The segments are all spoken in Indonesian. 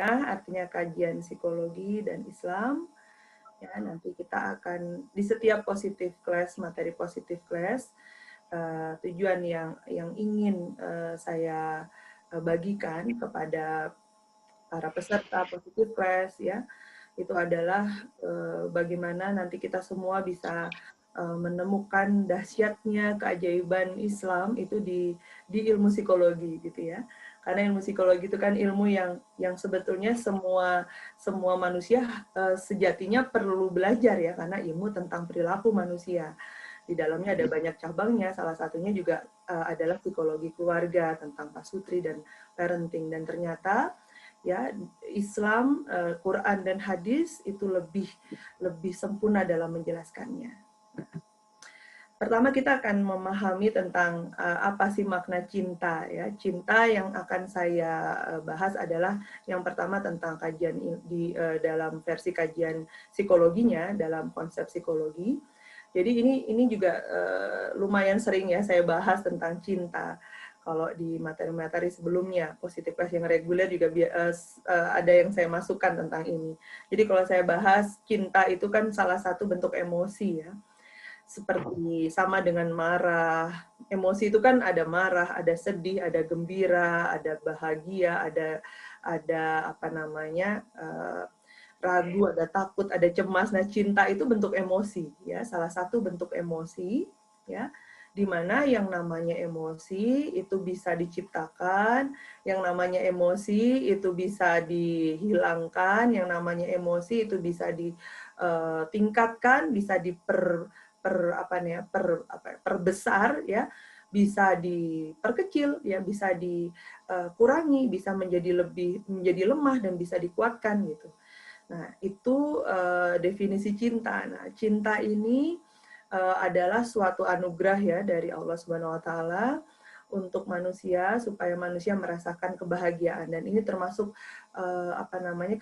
artinya kajian psikologi dan Islam. Ya, nanti kita akan di setiap positif class, materi positif class, tujuan yang ingin saya bagikan kepada para peserta positif class ya, itu adalah bagaimana nanti kita semua bisa menemukan dahsyatnya keajaiban Islam itu di ilmu psikologi gitu ya. Karena ilmu psikologi itu kan ilmu yang sebetulnya semua manusia sejatinya perlu belajar ya, karena ilmu tentang perilaku manusia. Di dalamnya ada banyak cabangnya, salah satunya juga adalah psikologi keluarga, tentang pasutri dan parenting. Dan ternyata ya Islam, Quran dan hadis itu lebih sempurna dalam menjelaskannya. Pertama kita akan memahami tentang apa sih makna cinta ya. Cinta yang akan saya bahas adalah yang pertama tentang kajian di dalam versi kajian psikologinya dalam konsep psikologi. Jadi ini juga lumayan sering ya saya bahas tentang cinta. Kalau di materi-materi sebelumnya, positif class yang reguler juga ada yang saya masukkan tentang ini. Jadi kalau saya bahas cinta itu kan salah satu bentuk emosi ya. Seperti sama dengan marah. Emosi itu kan ada marah, ada sedih, ada gembira, ada bahagia, ada apa namanya, ragu, ada takut, ada cemas. Nah, cinta itu bentuk emosi ya, salah satu bentuk emosi ya, di mana yang namanya emosi itu bisa diciptakan, yang namanya emosi itu bisa dihilangkan, yang namanya emosi itu bisa ditingkatkan, bisa perbesar ya, bisa diperkecil ya, bisa dikurangi, bisa menjadi lemah dan bisa dikuatkan gitu. Nah, itu definisi cinta. Nah, cinta ini adalah suatu anugerah ya dari Allah Subhanahu wa taala untuk manusia supaya manusia merasakan kebahagiaan, dan ini termasuk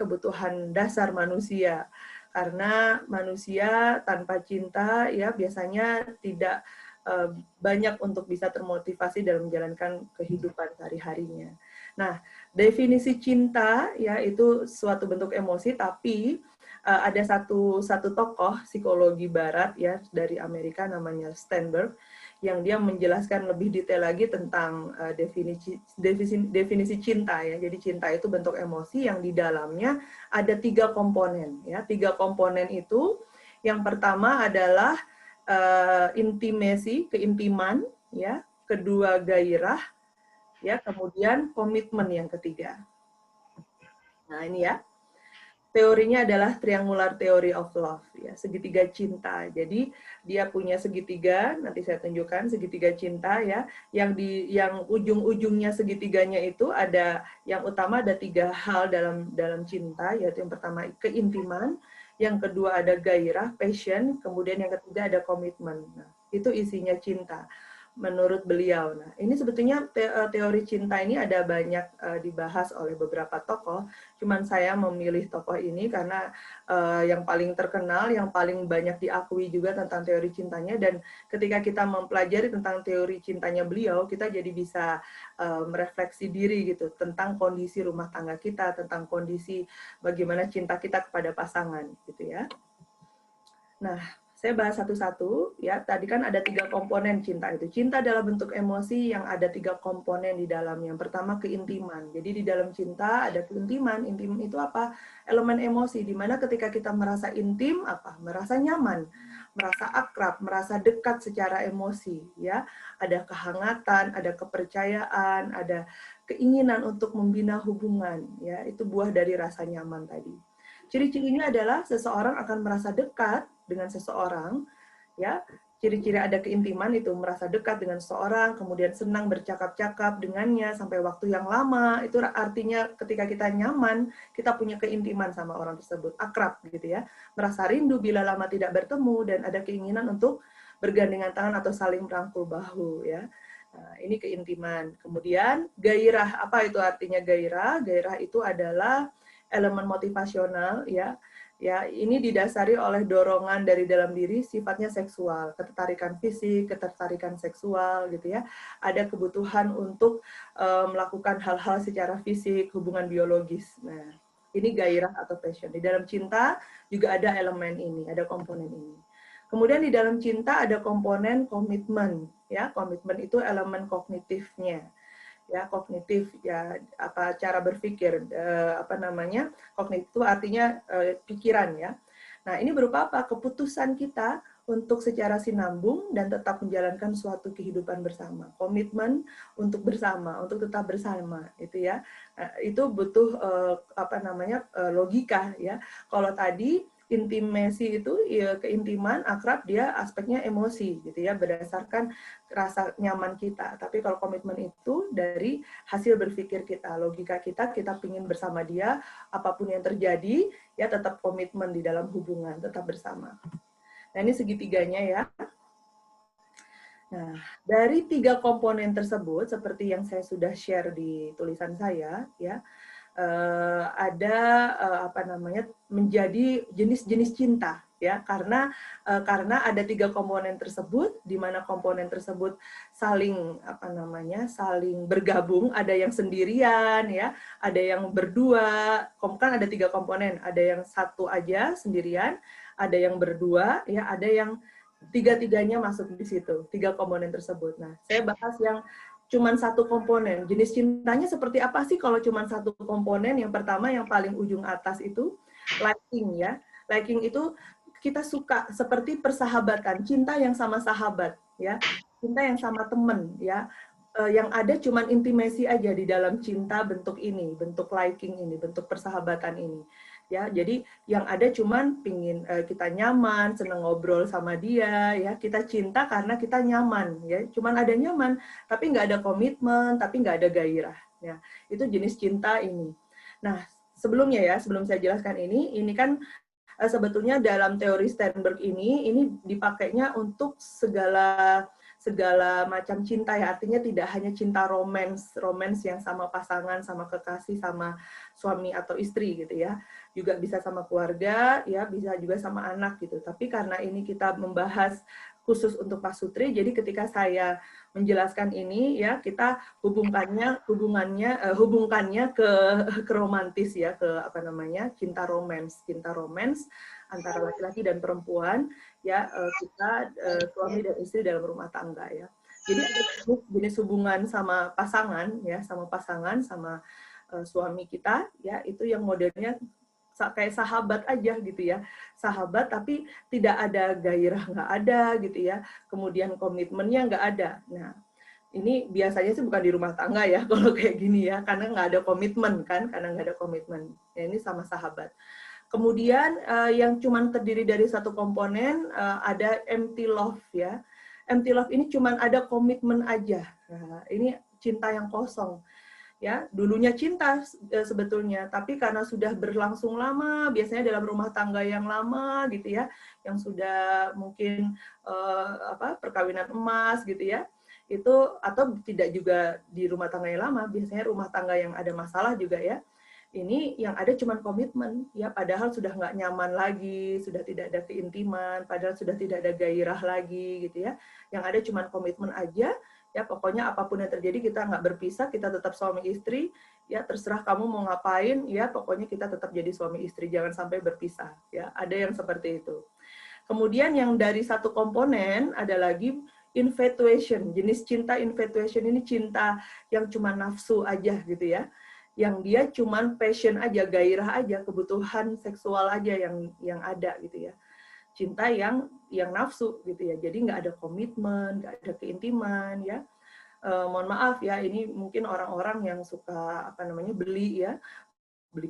kebutuhan dasar manusia. Karena manusia tanpa cinta ya biasanya tidak banyak untuk bisa termotivasi dalam menjalankan kehidupan sehari-harinya. Nah, definisi cinta ya itu suatu bentuk emosi, tapi ada satu tokoh psikologi barat ya dari Amerika namanya Sternberg yang dia menjelaskan lebih detail lagi tentang definisi cinta ya. Jadi cinta itu bentuk emosi yang di dalamnya ada 3 komponen ya. 3 komponen itu yang pertama adalah intimasi, keintiman ya, kedua gairah ya, kemudian komitmen yang ketiga. Nah, ini ya. Teorinya adalah triangular theory of love ya, segitiga cinta. Jadi dia punya segitiga, nanti saya tunjukkan segitiga cinta ya, yang ujung-ujungnya segitiganya itu ada yang utama ada 3 hal dalam cinta, yaitu yang pertama keintiman, yang kedua ada gairah, passion, kemudian yang ketiga ada komitmen. Nah, itu isinya cinta menurut beliau. Nah, ini sebetulnya teori cinta ini ada banyak dibahas oleh beberapa tokoh. Cuman saya memilih tokoh ini karena yang paling terkenal, yang paling banyak diakui juga tentang teori cintanya. Dan ketika kita mempelajari tentang teori cintanya beliau, kita jadi bisa merefleksi diri gitu tentang kondisi rumah tangga kita, tentang kondisi bagaimana cinta kita kepada pasangan, gitu ya. Nah, saya bahas satu-satu ya. Tadi kan ada 3 komponen cinta itu. Cinta adalah bentuk emosi yang ada 3 komponen di dalamnya. Yang pertama keintiman. Jadi di dalam cinta ada keintiman. Intim itu apa? Elemen emosi. Di mana ketika kita merasa intim apa? Merasa nyaman, merasa akrab, merasa dekat secara emosi ya. Ada kehangatan, ada kepercayaan, ada keinginan untuk membina hubungan ya. Itu buah dari rasa nyaman tadi. Ciri-cirinya adalah seseorang akan merasa dekat dengan seseorang, ya. Ciri-ciri ada keintiman itu merasa dekat dengan seseorang, kemudian senang bercakap-cakap dengannya sampai waktu yang lama. Itu artinya ketika kita nyaman, kita punya keintiman sama orang tersebut, akrab gitu ya. Merasa rindu bila lama tidak bertemu dan ada keinginan untuk bergandengan tangan atau saling merangkul bahu ya. Nah, ini keintiman. Kemudian gairah, apa itu artinya gairah? Gairah itu adalah elemen motivasional ya. Ya, ini didasari oleh dorongan dari dalam diri sifatnya seksual, ketertarikan fisik, ketertarikan seksual gitu ya. Ada kebutuhan untuk melakukan hal-hal secara fisik, hubungan biologis. Nah, Ini gairah atau passion. Di dalam cinta juga ada elemen ini, ada komponen ini. Kemudian di dalam cinta ada komponen komitmen, ya. Komitmen itu elemen kognitifnya. Ya, kognitif ya, apa cara berpikir, apa namanya? Kognitif itu artinya pikiran, ya. Nah, ini berupa apa? Keputusan kita untuk secara sinambung dan tetap menjalankan suatu kehidupan bersama. Komitmen untuk bersama, untuk tetap bersama, itu ya. Itu butuh apa namanya? Logika, ya. Kalau tadi intimasi itu ya, keintiman, akrab, dia aspeknya emosi gitu ya, berdasarkan rasa nyaman kita. Tapi kalau komitmen itu dari hasil berpikir kita, logika kita pingin bersama dia, apapun yang terjadi, ya tetap komitmen di dalam hubungan, tetap bersama. Nah, ini segitiganya ya. Nah, dari 3 komponen tersebut, seperti yang saya sudah share di tulisan saya, ya, ada apa namanya, menjadi jenis-jenis cinta, ya, karena ada 3 komponen tersebut, di mana komponen tersebut saling apa namanya, saling bergabung, ada yang sendirian, ya, ada yang berdua, kan ada 3 komponen, ada yang satu aja sendirian, ada yang berdua, ya, ada yang tiga-tiganya masuk di situ, 3 komponen tersebut. Nah, saya bahas yang cuman satu komponen. Jenis cintanya seperti apa sih kalau cuman satu komponen? Yang pertama, yang paling ujung atas itu liking, ya. Liking itu kita suka, seperti persahabatan, cinta yang sama sahabat, ya. Cinta yang sama teman, ya. Yang ada cuman intimasi aja di dalam cinta bentuk ini, bentuk liking ini, bentuk persahabatan ini. Ya, jadi yang ada cuman pingin kita nyaman, seneng ngobrol sama dia, ya, kita cinta karena kita nyaman, ya, cuman ada nyaman, tapi nggak ada komitmen, tapi nggak ada gairah, ya, itu jenis cinta ini. Nah, sebelumnya ya, sebelum saya jelaskan ini kan sebetulnya dalam teori Sternberg ini dipakainya untuk segala macam cinta, ya, artinya tidak hanya cinta romans yang sama pasangan, sama kekasih, sama suami atau istri gitu ya, juga bisa sama keluarga, ya, bisa juga sama anak gitu. Tapi karena ini kita membahas khusus untuk pasutri, jadi ketika saya menjelaskan ini, ya, kita hubungkannya ke romantis, ya, ke apa namanya, cinta romans antara laki-laki dan perempuan, ya, kita suami dan istri dalam rumah tangga, ya. Jadi ada jenis hubungan sama pasangan, ya, sama suami kita, ya, itu yang modelnya kayak sahabat aja gitu ya, sahabat tapi tidak ada gairah, nggak ada gitu ya, kemudian komitmennya nggak ada. Nah, ini biasanya sih bukan di rumah tangga ya kalau kayak gini ya, karena nggak ada komitmen kan, karena nggak ada komitmen. Ya, ini sama sahabat. Kemudian yang cuma terdiri dari satu komponen, ada empty love, ya. Empty love ini cuma ada komitmen aja. Nah, ini cinta yang kosong. Ya, dulunya cinta sebetulnya, tapi karena sudah berlangsung lama, biasanya dalam rumah tangga yang lama gitu ya, yang sudah mungkin perkawinan emas gitu ya, itu, atau tidak juga di rumah tangga yang lama, biasanya rumah tangga yang ada masalah juga ya, ini yang ada cuma komitmen, ya, padahal sudah nggak nyaman lagi, sudah tidak ada keintiman, padahal sudah tidak ada gairah lagi gitu ya, yang ada cuma komitmen aja. Ya, pokoknya apapun yang terjadi kita nggak berpisah, kita tetap suami istri, ya, terserah kamu mau ngapain, ya, pokoknya kita tetap jadi suami istri, jangan sampai berpisah, ya, ada yang seperti itu. Kemudian yang dari satu komponen ada lagi infatuation, jenis cinta infatuation ini cinta yang cuma nafsu aja gitu ya, yang dia cuma passion aja, gairah aja, kebutuhan seksual aja yang ada gitu ya. Cinta yang nafsu gitu ya, jadi nggak ada komitmen, nggak ada keintiman, ya. Mohon maaf ya, ini mungkin orang-orang yang suka apa namanya beli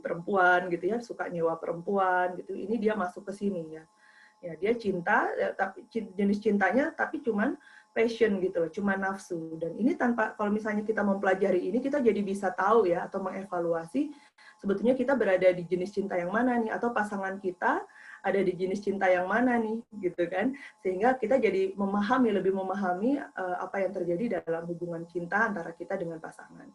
perempuan gitu ya, suka nyewa perempuan gitu, ini dia masuk ke sini ya. Ya, dia cinta, tapi jenis cintanya tapi cuman passion gitu loh, cuma nafsu. Dan ini tanpa, kalau misalnya kita mempelajari ini, kita jadi bisa tahu ya, atau mengevaluasi sebetulnya kita berada di jenis cinta yang mana nih, atau pasangan kita ada di jenis cinta yang mana nih, gitu kan. Sehingga kita jadi lebih memahami apa yang terjadi dalam hubungan cinta antara kita dengan pasangan.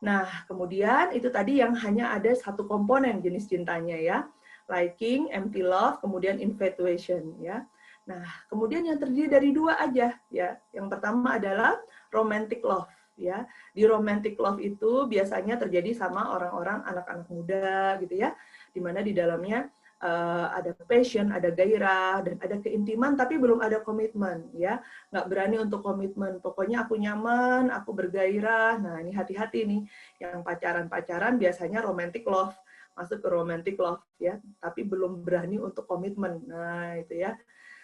Nah, kemudian itu tadi yang hanya ada satu komponen jenis cintanya ya. Liking, empty love, kemudian infatuation ya. Nah, kemudian yang terdiri dari 2 aja ya. Yang pertama adalah romantic love ya. Di romantic love itu biasanya terjadi sama orang-orang anak-anak muda gitu ya, di mana di dalamnya ada passion, ada gairah, dan ada keintiman, tapi belum ada komitmen, ya. Nggak berani untuk komitmen. Pokoknya aku nyaman, aku bergairah. Nah, ini hati-hati nih. Yang pacaran-pacaran biasanya romantic love, masuk ke romantic love, ya. Tapi belum berani untuk komitmen. Nah, itu ya.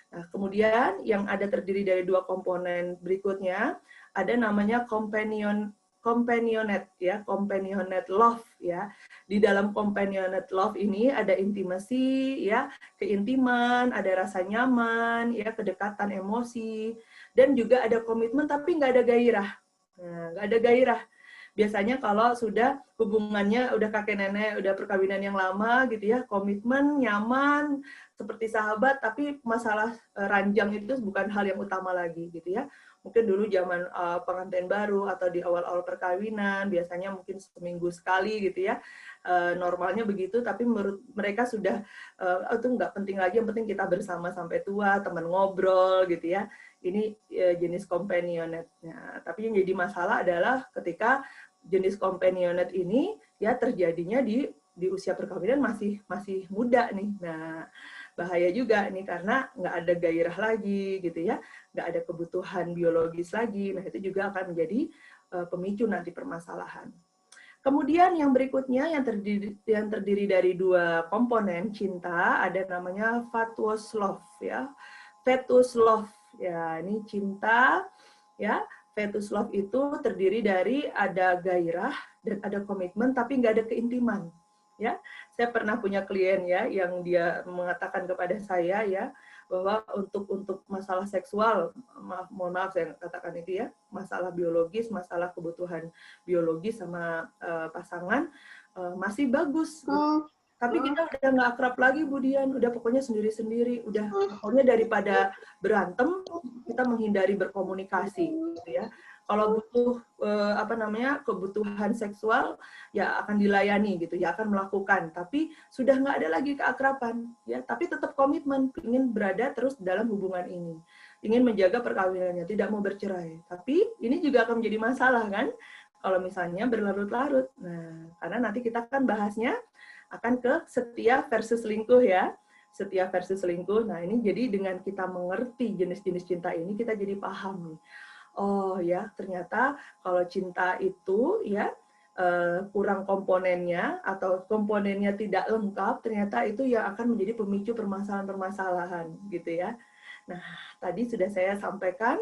Nah, kemudian yang ada terdiri dari dua komponen berikutnya, ada namanya companionate ya, companionate love ya. Di dalam companionate love ini ada intimacy ya, keintiman, ada rasa nyaman ya, kedekatan emosi, dan juga ada komitmen tapi nggak ada gairah. Nah, nggak ada gairah. Biasanya kalau sudah hubungannya udah kakek nenek, udah perkawinan yang lama gitu ya, komitmen, nyaman, seperti sahabat, tapi masalah ranjang itu bukan hal yang utama lagi gitu ya. Mungkin dulu zaman pengantin baru atau di awal-awal perkawinan, biasanya mungkin seminggu sekali gitu ya, normalnya begitu, tapi menurut mereka sudah itu nggak penting lagi, yang penting kita bersama sampai tua, teman ngobrol gitu ya. Ini jenis companionate. Nah, tapi yang jadi masalah adalah ketika jenis companionate ini ya terjadinya di usia perkawinan masih muda nih. Nah, bahaya juga nih karena nggak ada gairah lagi gitu ya, nggak ada kebutuhan biologis lagi. Nah, itu juga akan menjadi pemicu nanti permasalahan. Kemudian yang berikutnya yang terdiri dari dua komponen cinta, ada namanya fatuous love ya. Fatuous love ya, ini cinta ya. Fatuous love itu terdiri dari ada gairah dan ada komitmen tapi nggak ada keintiman. Ya, saya pernah punya klien ya yang dia mengatakan kepada saya ya bahwa untuk masalah seksual, mohon maaf saya katakan itu ya, masalah biologis, masalah kebutuhan biologis sama pasangan masih bagus. Tapi kita udah nggak akrab lagi, Bu Dian. Udah pokoknya sendiri-sendiri. Udah pokoknya daripada berantem, kita menghindari berkomunikasi, gitu ya. Kalau butuh kebutuhan seksual ya akan dilayani gitu ya, akan melakukan, tapi sudah nggak ada lagi keakraban ya, tapi tetap komitmen ingin berada terus dalam hubungan ini, ingin menjaga perkawinannya, tidak mau bercerai. Tapi ini juga akan menjadi masalah kan kalau misalnya berlarut-larut. Nah, karena nanti kita akan bahasnya akan ke setia versus selingkuh ya. Setia versus selingkuh. Nah, ini jadi dengan kita mengerti jenis-jenis cinta ini, kita jadi paham nih. Oh ya, ternyata kalau cinta itu ya kurang komponennya atau komponennya tidak lengkap, ternyata itu yang akan menjadi pemicu permasalahan-permasalahan gitu ya. Nah, tadi sudah saya sampaikan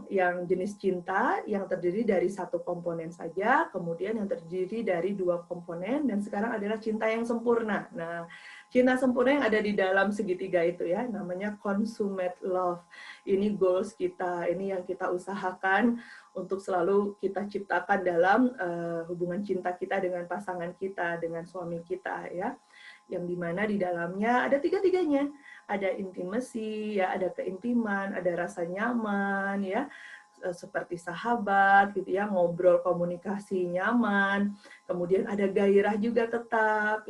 yang jenis cinta yang terdiri dari satu komponen saja, kemudian yang terdiri dari dua komponen, dan sekarang adalah cinta yang sempurna. Nah, cinta sempurna yang ada di dalam segitiga itu ya, namanya consummate love. Ini goals kita, ini yang kita usahakan untuk selalu kita ciptakan dalam hubungan cinta kita dengan pasangan kita, dengan suami kita ya. Yang dimana di dalamnya ada tiga-tiganya. Ada intimacy, ya, ada keintiman, ada rasa nyaman, ya, seperti sahabat, gitu ya, ngobrol, komunikasi nyaman. Kemudian ada gairah juga tetap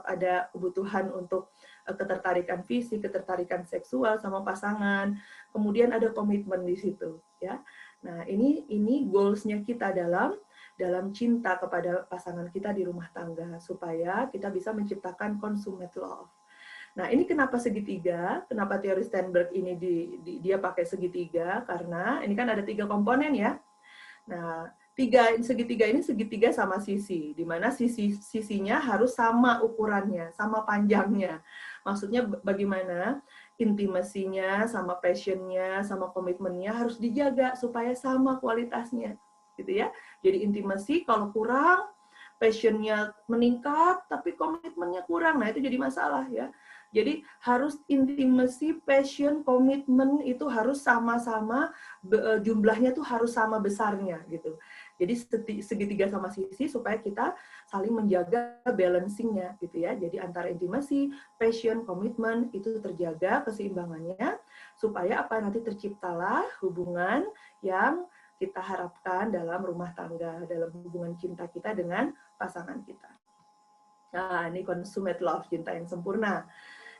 ada kebutuhan untuk ketertarikan fisik, ketertarikan seksual sama pasangan. Kemudian ada komitmen di situ, ya. Nah, ini goals-nya kita dalam cinta kepada pasangan kita di rumah tangga supaya kita bisa menciptakan consummate love. Nah, ini kenapa segitiga? Kenapa teori Sternberg ini dia pakai segitiga? Karena ini kan ada tiga komponen ya. Nah, segitiga ini segitiga sama sisi, di mana sisinya harus sama ukurannya, sama panjangnya. Maksudnya bagaimana? Intimasinya, sama passionnya, sama komitmennya harus dijaga supaya sama kualitasnya, gitu ya. Jadi intimasi kalau kurang, passionnya meningkat, tapi komitmennya kurang, nah itu jadi masalah ya. Jadi harus intimacy, passion, komitmen itu harus sama-sama, jumlahnya tuh harus sama besarnya gitu. Jadi segitiga sama sisi supaya kita saling menjaga balancing-nya gitu ya. Jadi antara intimacy, passion, komitmen itu terjaga keseimbangannya supaya apa nanti terciptalah hubungan yang kita harapkan dalam rumah tangga, dalam hubungan cinta kita dengan pasangan kita. Nah, ini consummate love, cinta yang sempurna.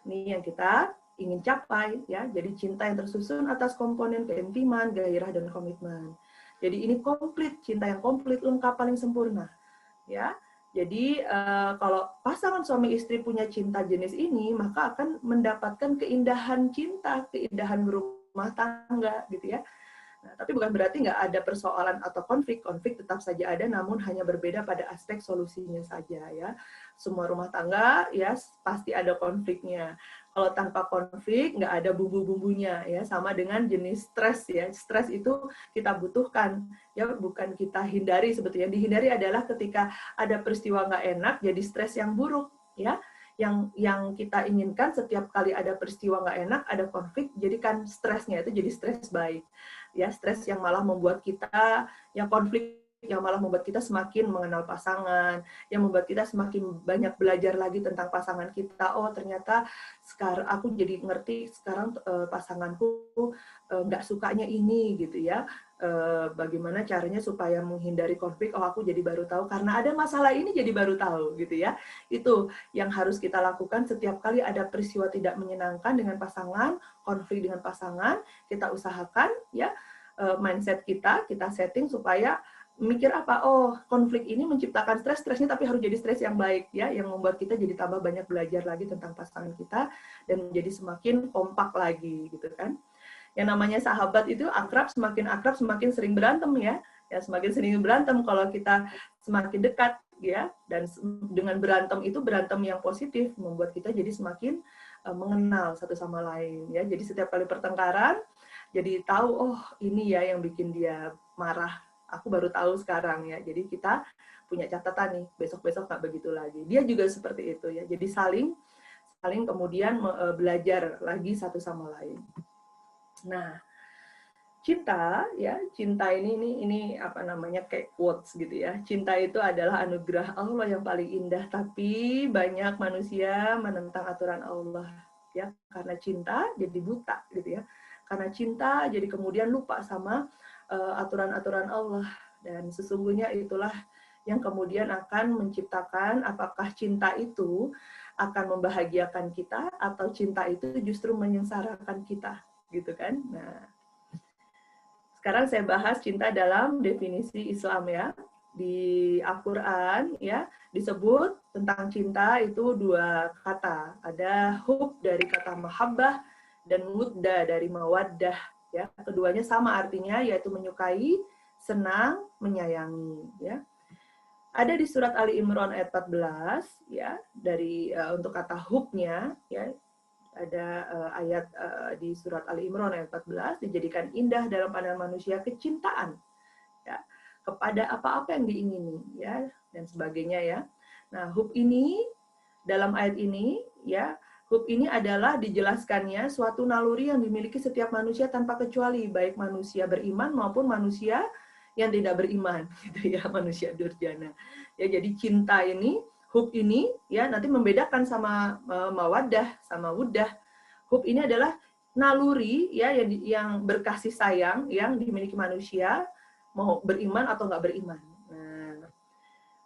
Ini yang kita ingin capai ya. Jadi cinta yang tersusun atas komponen keintiman, gairah, dan komitmen. Jadi ini komplit, cinta yang komplit, lengkap, paling sempurna. Ya, jadi kalau pasangan suami istri punya cinta jenis ini, maka akan mendapatkan keindahan cinta, keindahan berumah tangga, gitu ya. Nah, tapi bukan berarti nggak ada persoalan atau konflik. Konflik tetap saja ada, namun hanya berbeda pada aspek solusinya saja ya. Semua rumah tangga ya pasti ada konfliknya. Kalau tanpa konflik nggak ada bumbu-bumbunya ya. Sama dengan jenis stres ya. Stres itu kita butuhkan ya, bukan kita hindari sebetulnya. Dihindari adalah ketika ada peristiwa nggak enak, jadi stres yang buruk ya. Yang kita inginkan setiap kali ada peristiwa nggak enak, ada konflik, jadikan stresnya itu jadi stres baik. Ya, stres yang malah membuat kita, yang konflik yang malah membuat kita semakin mengenal pasangan, yang membuat kita semakin banyak belajar lagi tentang pasangan kita. Oh, ternyata sekarang aku jadi ngerti sekarang pasanganku nggak sukanya ini gitu ya. Bagaimana caranya supaya menghindari konflik. Oh, aku jadi baru tahu karena ada masalah ini, jadi baru tahu gitu ya. Itu yang harus kita lakukan setiap kali ada peristiwa tidak menyenangkan dengan pasangan, konflik dengan pasangan, kita usahakan ya mindset kita setting supaya mikir apa, oh konflik ini menciptakan stresnya tapi harus jadi stres yang baik ya, yang membuat kita jadi tambah banyak belajar lagi tentang pasangan kita dan menjadi semakin kompak lagi gitu kan. Yang namanya sahabat itu akrab semakin sering berantem ya semakin sering berantem kalau kita semakin dekat ya, dan dengan berantem itu berantem yang positif membuat kita jadi semakin mengenal satu sama lain ya. Jadi setiap kali pertengkaran jadi tahu, oh ini ya yang bikin dia marah, aku baru tahu sekarang ya. Jadi kita punya catatan nih, besok-besok nggak begitu lagi. Dia juga seperti itu ya. Jadi saling kemudian belajar lagi satu sama lain. Nah, cinta ini apa namanya, kayak quotes gitu ya. Cinta itu adalah anugerah Allah yang paling indah, tapi banyak manusia menentang aturan Allah ya. Karena cinta jadi buta gitu ya. Karena cinta jadi kemudian lupa sama aturan-aturan Allah, dan sesungguhnya itulah yang kemudian akan menciptakan apakah cinta itu akan membahagiakan kita atau cinta itu justru menyengsarakan kita gitu kan. Nah, sekarang saya bahas cinta dalam definisi Islam ya. Di Al-Quran ya disebut tentang cinta itu dua kata. Ada hub dari kata mahabbah dan mudda dari mawaddah ya. Keduanya sama artinya, yaitu menyukai, senang, menyayangi ya. Ada di surat Ali Imran ayat 14 ya, dari untuk kata hubnya ya. Ada ayat di surat Ali Imran ayat 14, dijadikan indah dalam pandangan manusia kecintaan ya kepada apa-apa yang diingini ya, dan sebagainya ya. Nah, hub ini dalam ayat ini ya, hub ini adalah dijelaskannya suatu naluri yang dimiliki setiap manusia tanpa kecuali, baik manusia beriman maupun manusia yang tidak beriman gitu ya, manusia durjana. Ya, jadi cinta ini, hub ini ya nanti membedakan sama mawaddah sama wuddah. Hub ini adalah naluri ya yang berkasih sayang yang dimiliki manusia, mau beriman atau nggak beriman. Nah,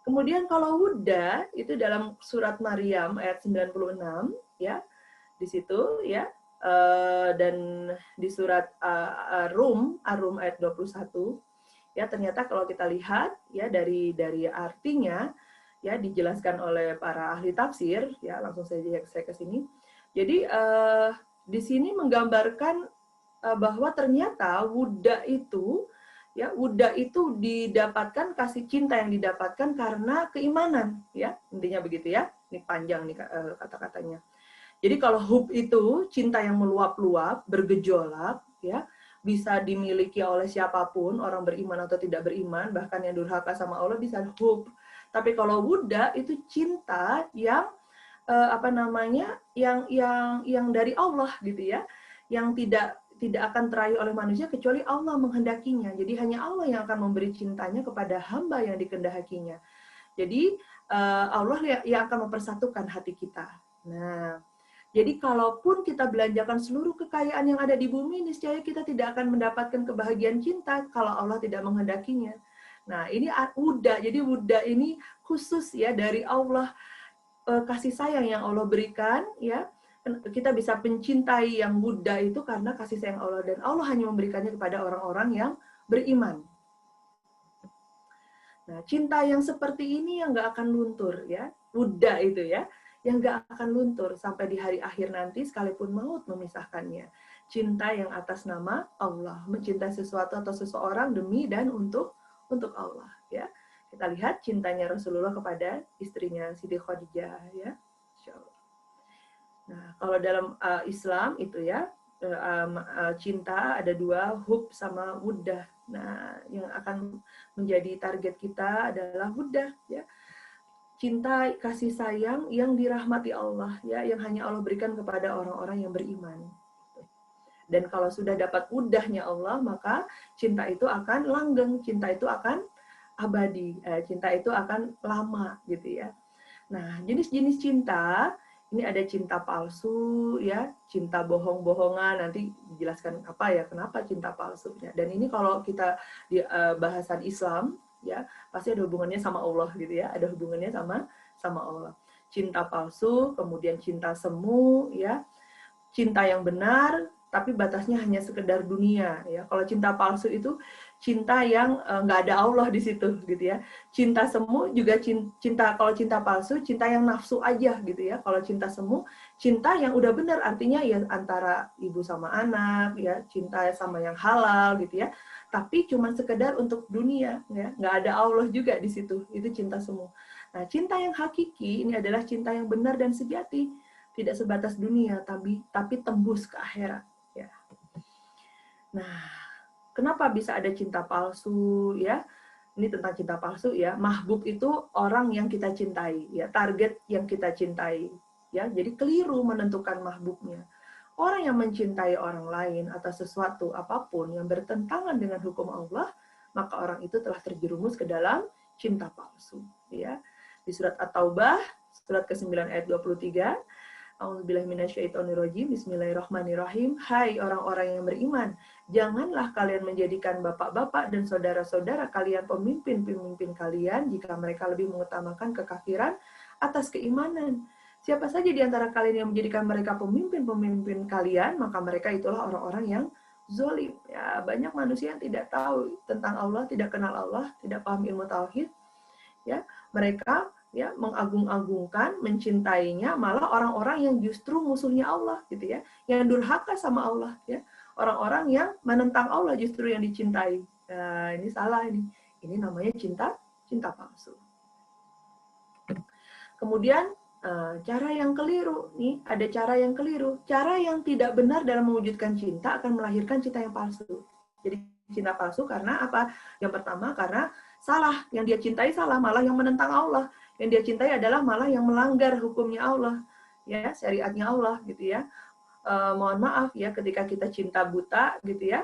kemudian kalau wudda itu dalam surat Maryam ayat 96 ya, di situ ya, dan di surat Rum ayat 21 ya, ternyata kalau kita lihat ya dari artinya ya dijelaskan oleh para ahli tafsir ya, langsung saja saya ke sini. Jadi di sini menggambarkan bahwa ternyata wudda itu didapatkan, kasih cinta yang didapatkan karena keimanan ya, intinya begitu ya. Ini panjang nih kata-katanya. Jadi kalau hub itu cinta yang meluap-luap, bergejolak ya, bisa dimiliki oleh siapapun, orang beriman atau tidak beriman, bahkan yang durhaka sama Allah bisa hub. Tapi kalau wudda itu cinta yang yang dari Allah gitu ya, yang tidak akan teraih oleh manusia kecuali Allah menghendakinya. Jadi hanya Allah yang akan memberi cintanya kepada hamba yang dikehendakinya. Jadi Allah yang akan mempersatukan hati kita. Nah, jadi kalaupun kita belanjakan seluruh kekayaan yang ada di bumi, niscaya kita tidak akan mendapatkan kebahagiaan cinta kalau Allah tidak menghendakinya. Nah, ini wudda. Jadi wudda ini khusus ya dari Allah, kasih sayang yang Allah berikan ya. Kita bisa mencintai yang wudda itu karena kasih sayang Allah, dan Allah hanya memberikannya kepada orang-orang yang beriman. Nah, cinta yang seperti ini yang nggak akan luntur, ya. Buddha itu ya, yang nggak akan luntur sampai di hari akhir nanti sekalipun maut memisahkannya. Cinta yang atas nama Allah, mencintai sesuatu atau seseorang demi dan untuk Allah, ya. Kita lihat cintanya Rasulullah kepada istrinya Siti Khadijah, ya. Insyaallah. Nah, kalau dalam Islam itu ya, cinta ada dua, hub sama wuddah. Nah, yang akan menjadi target kita adalah wuddah, ya. Cinta kasih sayang yang dirahmati Allah, ya, yang hanya Allah berikan kepada orang-orang yang beriman. Dan kalau sudah dapat wudahnya Allah, maka cinta itu akan langgeng, cinta itu akan abadi, cinta itu akan lama, gitu ya. Nah, jenis-jenis cinta, ini ada cinta palsu, ya, cinta bohong-bohongan, nanti dijelaskan apa ya, kenapa cinta palsunya. Dan ini kalau kita di bahasan Islam, ya, pasti ada hubungannya sama Allah, gitu ya, ada hubungannya sama Allah. Cinta palsu, kemudian cinta semu, ya, cinta yang benar, tapi batasnya hanya sekedar dunia, ya. Kalau cinta palsu itu cinta yang nggak ada Allah di situ, gitu ya. Cinta semu juga cinta, kalau cinta palsu cinta yang nafsu aja, gitu ya. Kalau cinta semu cinta yang udah benar, artinya ya antara ibu sama anak, ya, cinta sama yang halal, gitu ya. Tapi cuma sekedar untuk dunia, ya, nggak ada Allah juga di situ. Itu cinta semu. Nah, cinta yang hakiki ini adalah cinta yang benar dan sejati, tidak sebatas dunia, tapi tembus ke akhirat. Ya. Nah, kenapa bisa ada cinta palsu? Ya, ini tentang cinta palsu ya. Mahbub itu orang yang kita cintai, ya, target yang kita cintai. Ya, jadi keliru menentukan mahbubnya. Orang yang mencintai orang lain atau sesuatu apapun yang bertentangan dengan hukum Allah, maka orang itu telah terjerumus ke dalam cinta palsu. Ya, di surat At-Taubah, surat ke-9 ayat 23. A'udzubillahiminasyaitonirrajim. Bismillahirrahmanirrahim. Hai orang-orang yang beriman, janganlah kalian menjadikan bapak-bapak dan saudara-saudara kalian pemimpin-pemimpin kalian jika mereka lebih mengutamakan kekafiran atas keimanan. Siapa saja di antara kalian yang menjadikan mereka pemimpin-pemimpin kalian, maka mereka itulah orang-orang yang zolim. Ya, banyak manusia yang tidak tahu tentang Allah, tidak kenal Allah, tidak paham ilmu tauhid. Ya, mereka ya mengagung-agungkan, mencintainya malah orang-orang yang justru musuhnya Allah, gitu ya, yang durhaka sama Allah, ya, orang-orang yang menentang Allah justru yang dicintai. Nah, ini salah ini namanya cinta palsu. Kemudian cara yang keliru nih, ada cara yang keliru, cara yang tidak benar dalam mewujudkan cinta akan melahirkan cinta yang palsu. Jadi cinta palsu karena apa? Yang pertama karena salah, yang dia cintai salah, malah yang menentang Allah. Yang dia cintai adalah malah yang melanggar hukumnya Allah, ya, syariatnya Allah, gitu ya. Mohon maaf ya, ketika kita cinta buta, gitu ya,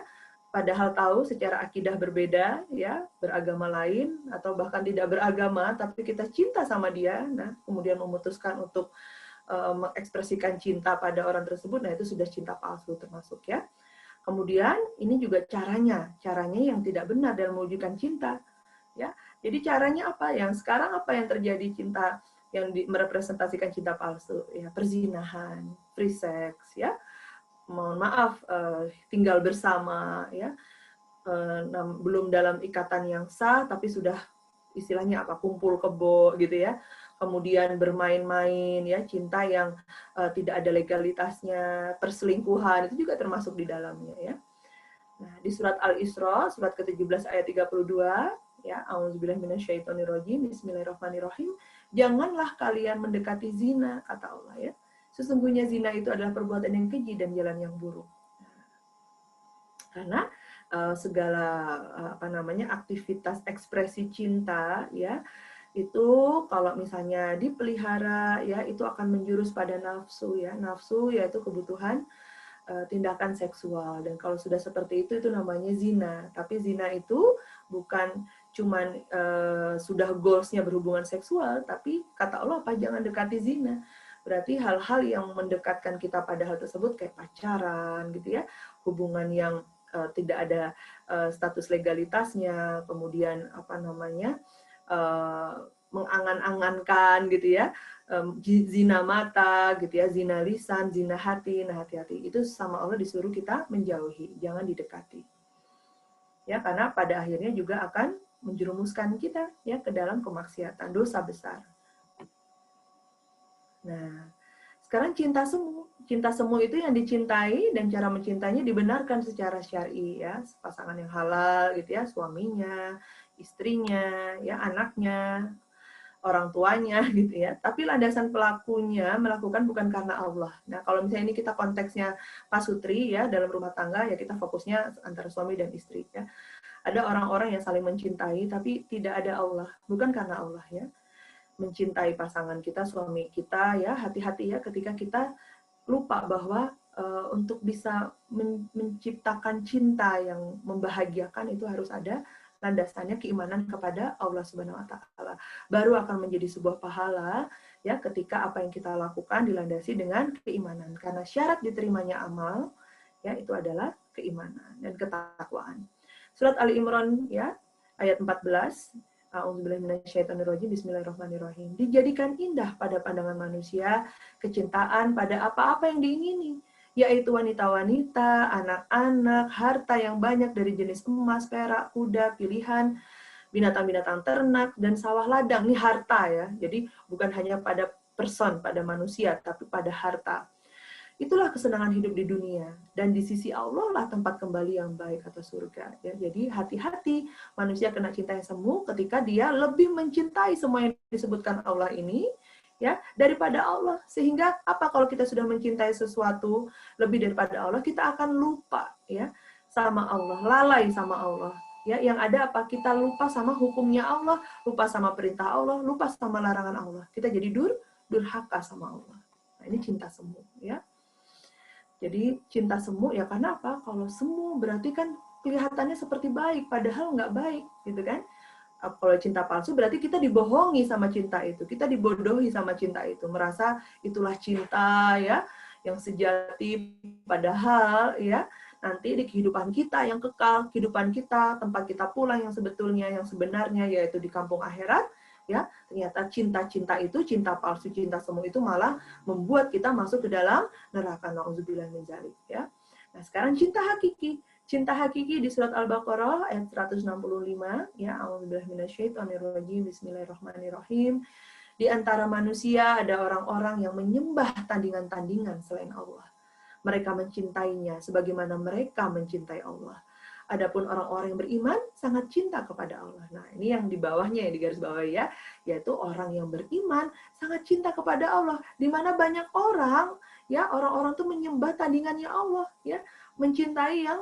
padahal tahu secara akidah berbeda, ya, beragama lain atau bahkan tidak beragama, tapi kita cinta sama dia, nah, kemudian memutuskan untuk mengekspresikan cinta pada orang tersebut, nah itu sudah cinta palsu termasuk, ya. Kemudian ini juga caranya yang tidak benar dalam mewujudkan cinta, ya. Jadi caranya apa? Yang sekarang apa yang terjadi cinta yang merepresentasikan cinta palsu? Ya, perzinahan, free sex, ya. Mohon maaf, tinggal bersama, ya. Belum dalam ikatan yang sah, tapi sudah istilahnya apa? Kumpul kebo, gitu ya. Kemudian bermain-main, ya, cinta yang tidak ada legalitasnya, perselingkuhan itu juga termasuk di dalamnya, ya. Nah, di surat Al-Isra, surat ke-17 ayat 32, ya, A'udzubillahiminasyaitonirrajim, Bismillahirrahmanirrahim. Janganlah kalian mendekati zina, kata Allah, ya. Sesungguhnya zina itu adalah perbuatan yang keji dan jalan yang buruk. Karena segala aktivitas ekspresi cinta, ya, itu kalau misalnya dipelihara, ya, itu akan menjurus pada nafsu, ya. Nafsu yaitu kebutuhan tindakan seksual, dan kalau sudah seperti itu namanya zina. Tapi zina itu bukan cuman sudah goalsnya berhubungan seksual, tapi kata Allah apa? Jangan dekati zina. Berarti hal-hal yang mendekatkan kita pada hal tersebut kayak pacaran, gitu ya, hubungan yang tidak ada status legalitasnya, kemudian mengangan-angankan, gitu ya, zina mata, gitu ya, zina lisan, zina hati. Nah, hati-hati, itu sama Allah disuruh kita menjauhi, jangan didekati, ya, karena pada akhirnya juga akan menjerumuskan kita ya ke dalam kemaksiatan, dosa besar. Nah, sekarang cinta semu. Cinta semu itu yang dicintai dan cara mencintainya dibenarkan secara syar'i ya, pasangan yang halal gitu ya, suaminya, istrinya, ya anaknya, orang tuanya gitu ya. Tapi landasan pelakunya melakukan bukan karena Allah. Nah, kalau misalnya ini kita konteksnya pasutri ya dalam rumah tangga ya kita fokusnya antara suami dan istri ya. Ada orang-orang yang saling mencintai tapi tidak ada Allah, bukan karena Allah ya. Mencintai pasangan kita, suami kita ya, hati-hati ya ketika kita lupa bahwa untuk bisa menciptakan cinta yang membahagiakan itu harus ada landasannya keimanan kepada Allah Subhanahu wa taala. Baru akan menjadi sebuah pahala ya ketika apa yang kita lakukan dilandasi dengan keimanan. Karena syarat diterimanya amal ya itu adalah keimanan dan ketakwaan. Surat Ali Imran ya ayat 14. A'udzubillahiminasyaitonirrajim. Bismillahirrahmanirrahim. Dijadikan indah pada pandangan manusia kecintaan pada apa-apa yang diingini, yaitu wanita-wanita, anak-anak, harta yang banyak dari jenis emas, perak, kuda, pilihan, binatang-binatang ternak, dan sawah ladang. Ini harta ya, jadi bukan hanya pada person, pada manusia, tapi pada harta. Itulah kesenangan hidup di dunia. Dan di sisi Allah lah tempat kembali yang baik atau surga. Ya, jadi hati-hati manusia kena cinta yang semu ketika dia lebih mencintai semua yang disebutkan Allah ini ya daripada Allah. Sehingga apa kalau kita sudah mencintai sesuatu lebih daripada Allah, kita akan lupa ya sama Allah, lalai sama Allah. Ya, yang ada apa? Kita lupa sama hukumnya Allah, lupa sama perintah Allah, lupa sama larangan Allah. Kita jadi durhaka sama Allah. Nah, ini cinta semu ya. Jadi cinta semu ya karena apa? Kalau semu berarti kan kelihatannya seperti baik, padahal nggak baik, gitu kan? Kalau cinta palsu berarti kita dibohongi sama cinta itu, kita dibodohi sama cinta itu, merasa itulah cinta ya, yang sejati, padahal ya nanti di kehidupan kita yang kekal, kehidupan kita, tempat kita pulang yang sebetulnya, yang sebenarnya yaitu di kampung akhirat. Ya, ternyata cinta-cinta itu, cinta palsu, cinta semu itu malah membuat kita masuk ke dalam neraka. Nauzubillah min dzalik ya. Nah, sekarang cinta hakiki. Cinta hakiki di surat Al-Baqarah ayat 165 ya, a'udzubillahi minasyaitonirrajim. Bismillahirrahmanirrahim. Di antara manusia ada orang-orang yang menyembah tandingan-tandingan selain Allah. Mereka mencintainya sebagaimana mereka mencintai Allah. Adapun orang-orang yang beriman sangat cinta kepada Allah. Nah, ini yang di bawahnya, yang di garis bawah ya, yaitu orang yang beriman sangat cinta kepada Allah. Di mana banyak orang, ya orang-orang tuh menyembah tandingannya Allah, ya, mencintai yang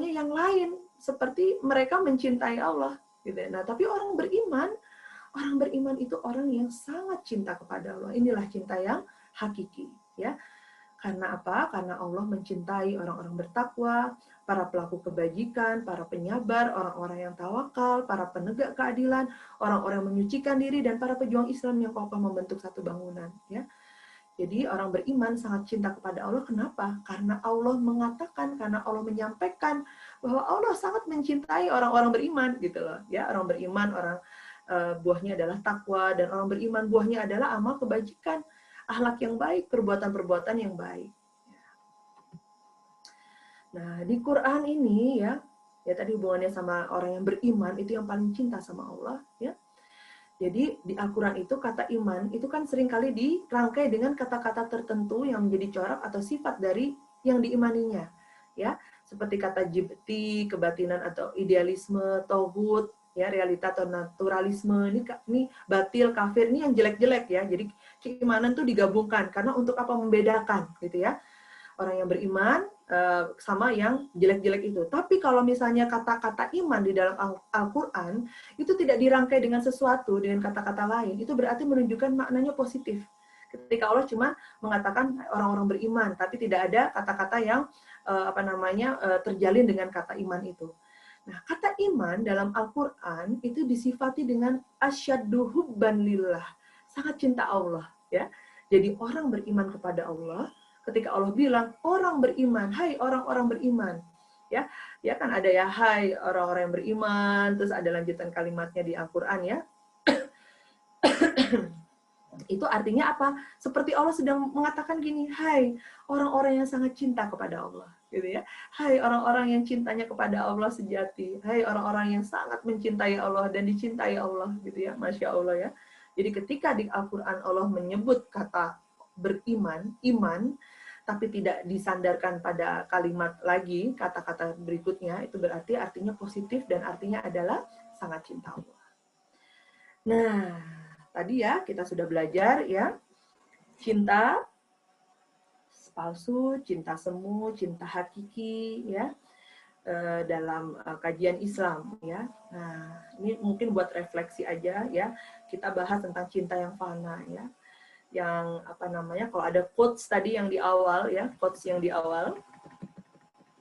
yang lain seperti mereka mencintai Allah. Gitu. Nah, tapi orang beriman itu orang yang sangat cinta kepada Allah. Inilah cinta yang hakiki, ya. Karena apa? Karena Allah mencintai orang-orang bertakwa, para pelaku kebajikan, para penyabar, orang-orang yang tawakal, para penegak keadilan, orang-orang yang menyucikan diri, dan para pejuang Islam yang kokoh membentuk satu bangunan. Ya. Jadi orang beriman sangat cinta kepada Allah. Kenapa? Karena Allah mengatakan, karena Allah menyampaikan bahwa Allah sangat mencintai orang-orang beriman, gitu loh. Ya, orang beriman, buahnya adalah takwa, dan orang beriman buahnya adalah amal kebajikan. Akhlak yang baik, perbuatan-perbuatan yang baik. Nah, di Quran ini ya tadi hubungannya sama orang yang beriman itu yang paling cinta sama Allah, ya. Jadi di Al-Quran itu kata iman itu kan seringkali dirangkai dengan kata-kata tertentu yang menjadi corak atau sifat dari yang diimaninya, ya. Seperti kata jibti, kebatinan atau idealisme, tauhid, ya, realita atau naturalisme, ini batil, kafir, ini yang jelek-jelek ya. Jadi keimanan tuh digabungkan karena untuk apa? Membedakan gitu ya. Orang yang beriman sama yang jelek-jelek itu. Tapi kalau misalnya kata-kata iman di dalam Al-Qur'an itu tidak dirangkai dengan sesuatu, dengan kata-kata lain, itu berarti menunjukkan maknanya positif. Ketika Allah cuma mengatakan orang-orang beriman, tapi tidak ada kata-kata yang terjalin dengan kata iman itu. Nah, kata iman dalam Al-Quran itu disifati dengan asyaddu hubban lillah, sangat cinta Allah. Ya, jadi orang beriman kepada Allah, ketika Allah bilang orang beriman, hai orang-orang beriman, ya kan ada ya, hai orang-orang yang beriman, terus ada lanjutan kalimatnya di Al-Quran ya. Itu artinya apa? Seperti Allah sedang mengatakan gini, hai orang-orang yang sangat cinta kepada Allah. gitu ya. Hai orang-orang yang cintanya kepada Allah sejati, hai orang-orang yang sangat mencintai Allah dan dicintai Allah, gitu ya, Masya Allah ya. Jadi ketika di Al-Quran Allah menyebut kata beriman, iman, tapi tidak disandarkan pada kalimat lagi, kata-kata berikutnya, itu berarti artinya positif dan artinya adalah sangat cinta Allah. Nah, tadi ya kita sudah belajar ya, cinta palsu, cinta semu, cinta hakiki ya, dalam kajian Islam ya. Nah, ini mungkin buat refleksi aja ya. Kita bahas tentang cinta yang fana ya. Yang apa namanya? Kalau ada quotes tadi yang di awal ya, quotes yang di awal.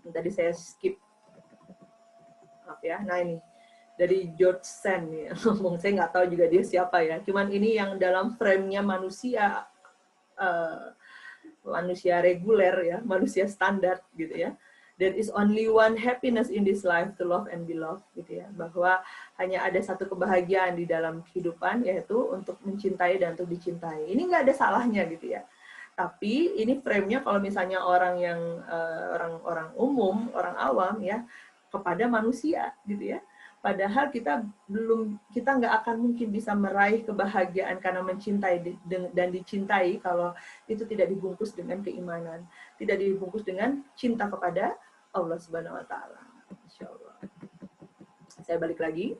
Tadi saya skip. Maaf ya. Nah, ini dari George Sand ya. Ngomong saya nggak tahu juga dia siapa ya. Cuman ini yang dalam frame-nya manusia manusia reguler ya, manusia standar gitu ya. There is only one happiness in this life, to love and be loved gitu ya. Bahwa hanya ada satu kebahagiaan di dalam kehidupan, yaitu untuk mencintai dan untuk dicintai. Ini nggak ada salahnya gitu ya. Tapi ini frame-nya kalau misalnya orang yang orang-orang umum, orang awam ya, kepada manusia gitu ya. Padahal kita nggak akan mungkin bisa meraih kebahagiaan karena mencintai dan dicintai kalau itu tidak dibungkus dengan keimanan, tidak dibungkus dengan cinta kepada Allah Subhanahu Wa Taala. Insya Allah. Saya balik lagi.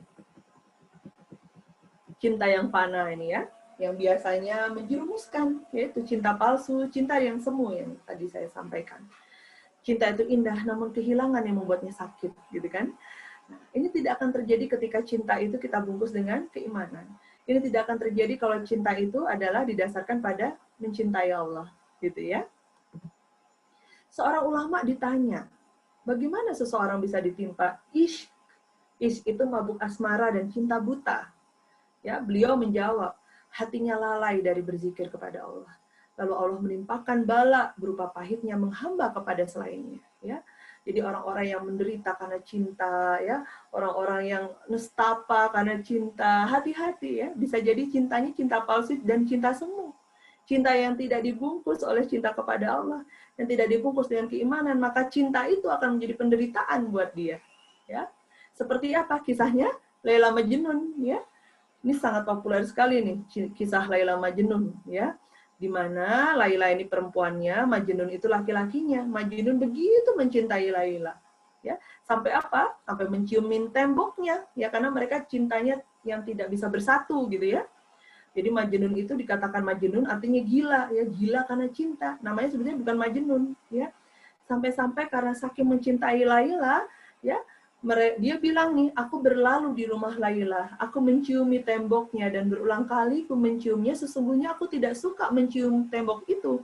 Cinta yang fana ini ya, yang biasanya menjerumuskan, yaitu cinta palsu, cinta yang semu yang tadi saya sampaikan. Cinta itu indah, namun kehilangan yang membuatnya sakit, gitu kan? Nah, ini tidak akan terjadi ketika cinta itu kita bungkus dengan keimanan. Ini tidak akan terjadi kalau cinta itu adalah didasarkan pada mencintai Allah, gitu ya. Seorang ulama ditanya, bagaimana seseorang bisa ditimpa ishq? Ishq itu mabuk asmara dan cinta buta. Ya, beliau menjawab, hatinya lalai dari berzikir kepada Allah. Lalu Allah menimpakan bala berupa pahitnya menghamba kepada selainnya. Ya, jadi orang-orang yang menderita karena cinta, ya, orang-orang yang nestapa karena cinta, hati-hati ya, bisa jadi cintanya cinta palsu dan cinta semu. Cinta yang tidak dibungkus oleh cinta kepada Allah dan tidak dibungkus dengan keimanan, maka cinta itu akan menjadi penderitaan buat dia. Ya, seperti apa kisahnya Laila Majnun ya? Ini sangat populer sekali nih kisah Laila Majnun ya, di mana Laila ini perempuannya, Majnun itu laki-lakinya. Majnun begitu mencintai Laila ya, sampai apa? Sampai menciumin temboknya ya, karena mereka cintanya yang tidak bisa bersatu gitu ya. Jadi Majnun itu dikatakan Majnun artinya gila ya, gila karena cinta. Namanya sebenarnya bukan Majnun ya. Sampai-sampai karena saking mencintai Laila ya, dia bilang nih, aku berlalu di rumah Laila, aku menciumi temboknya dan berulang kali aku menciumnya, sesungguhnya aku tidak suka mencium tembok itu.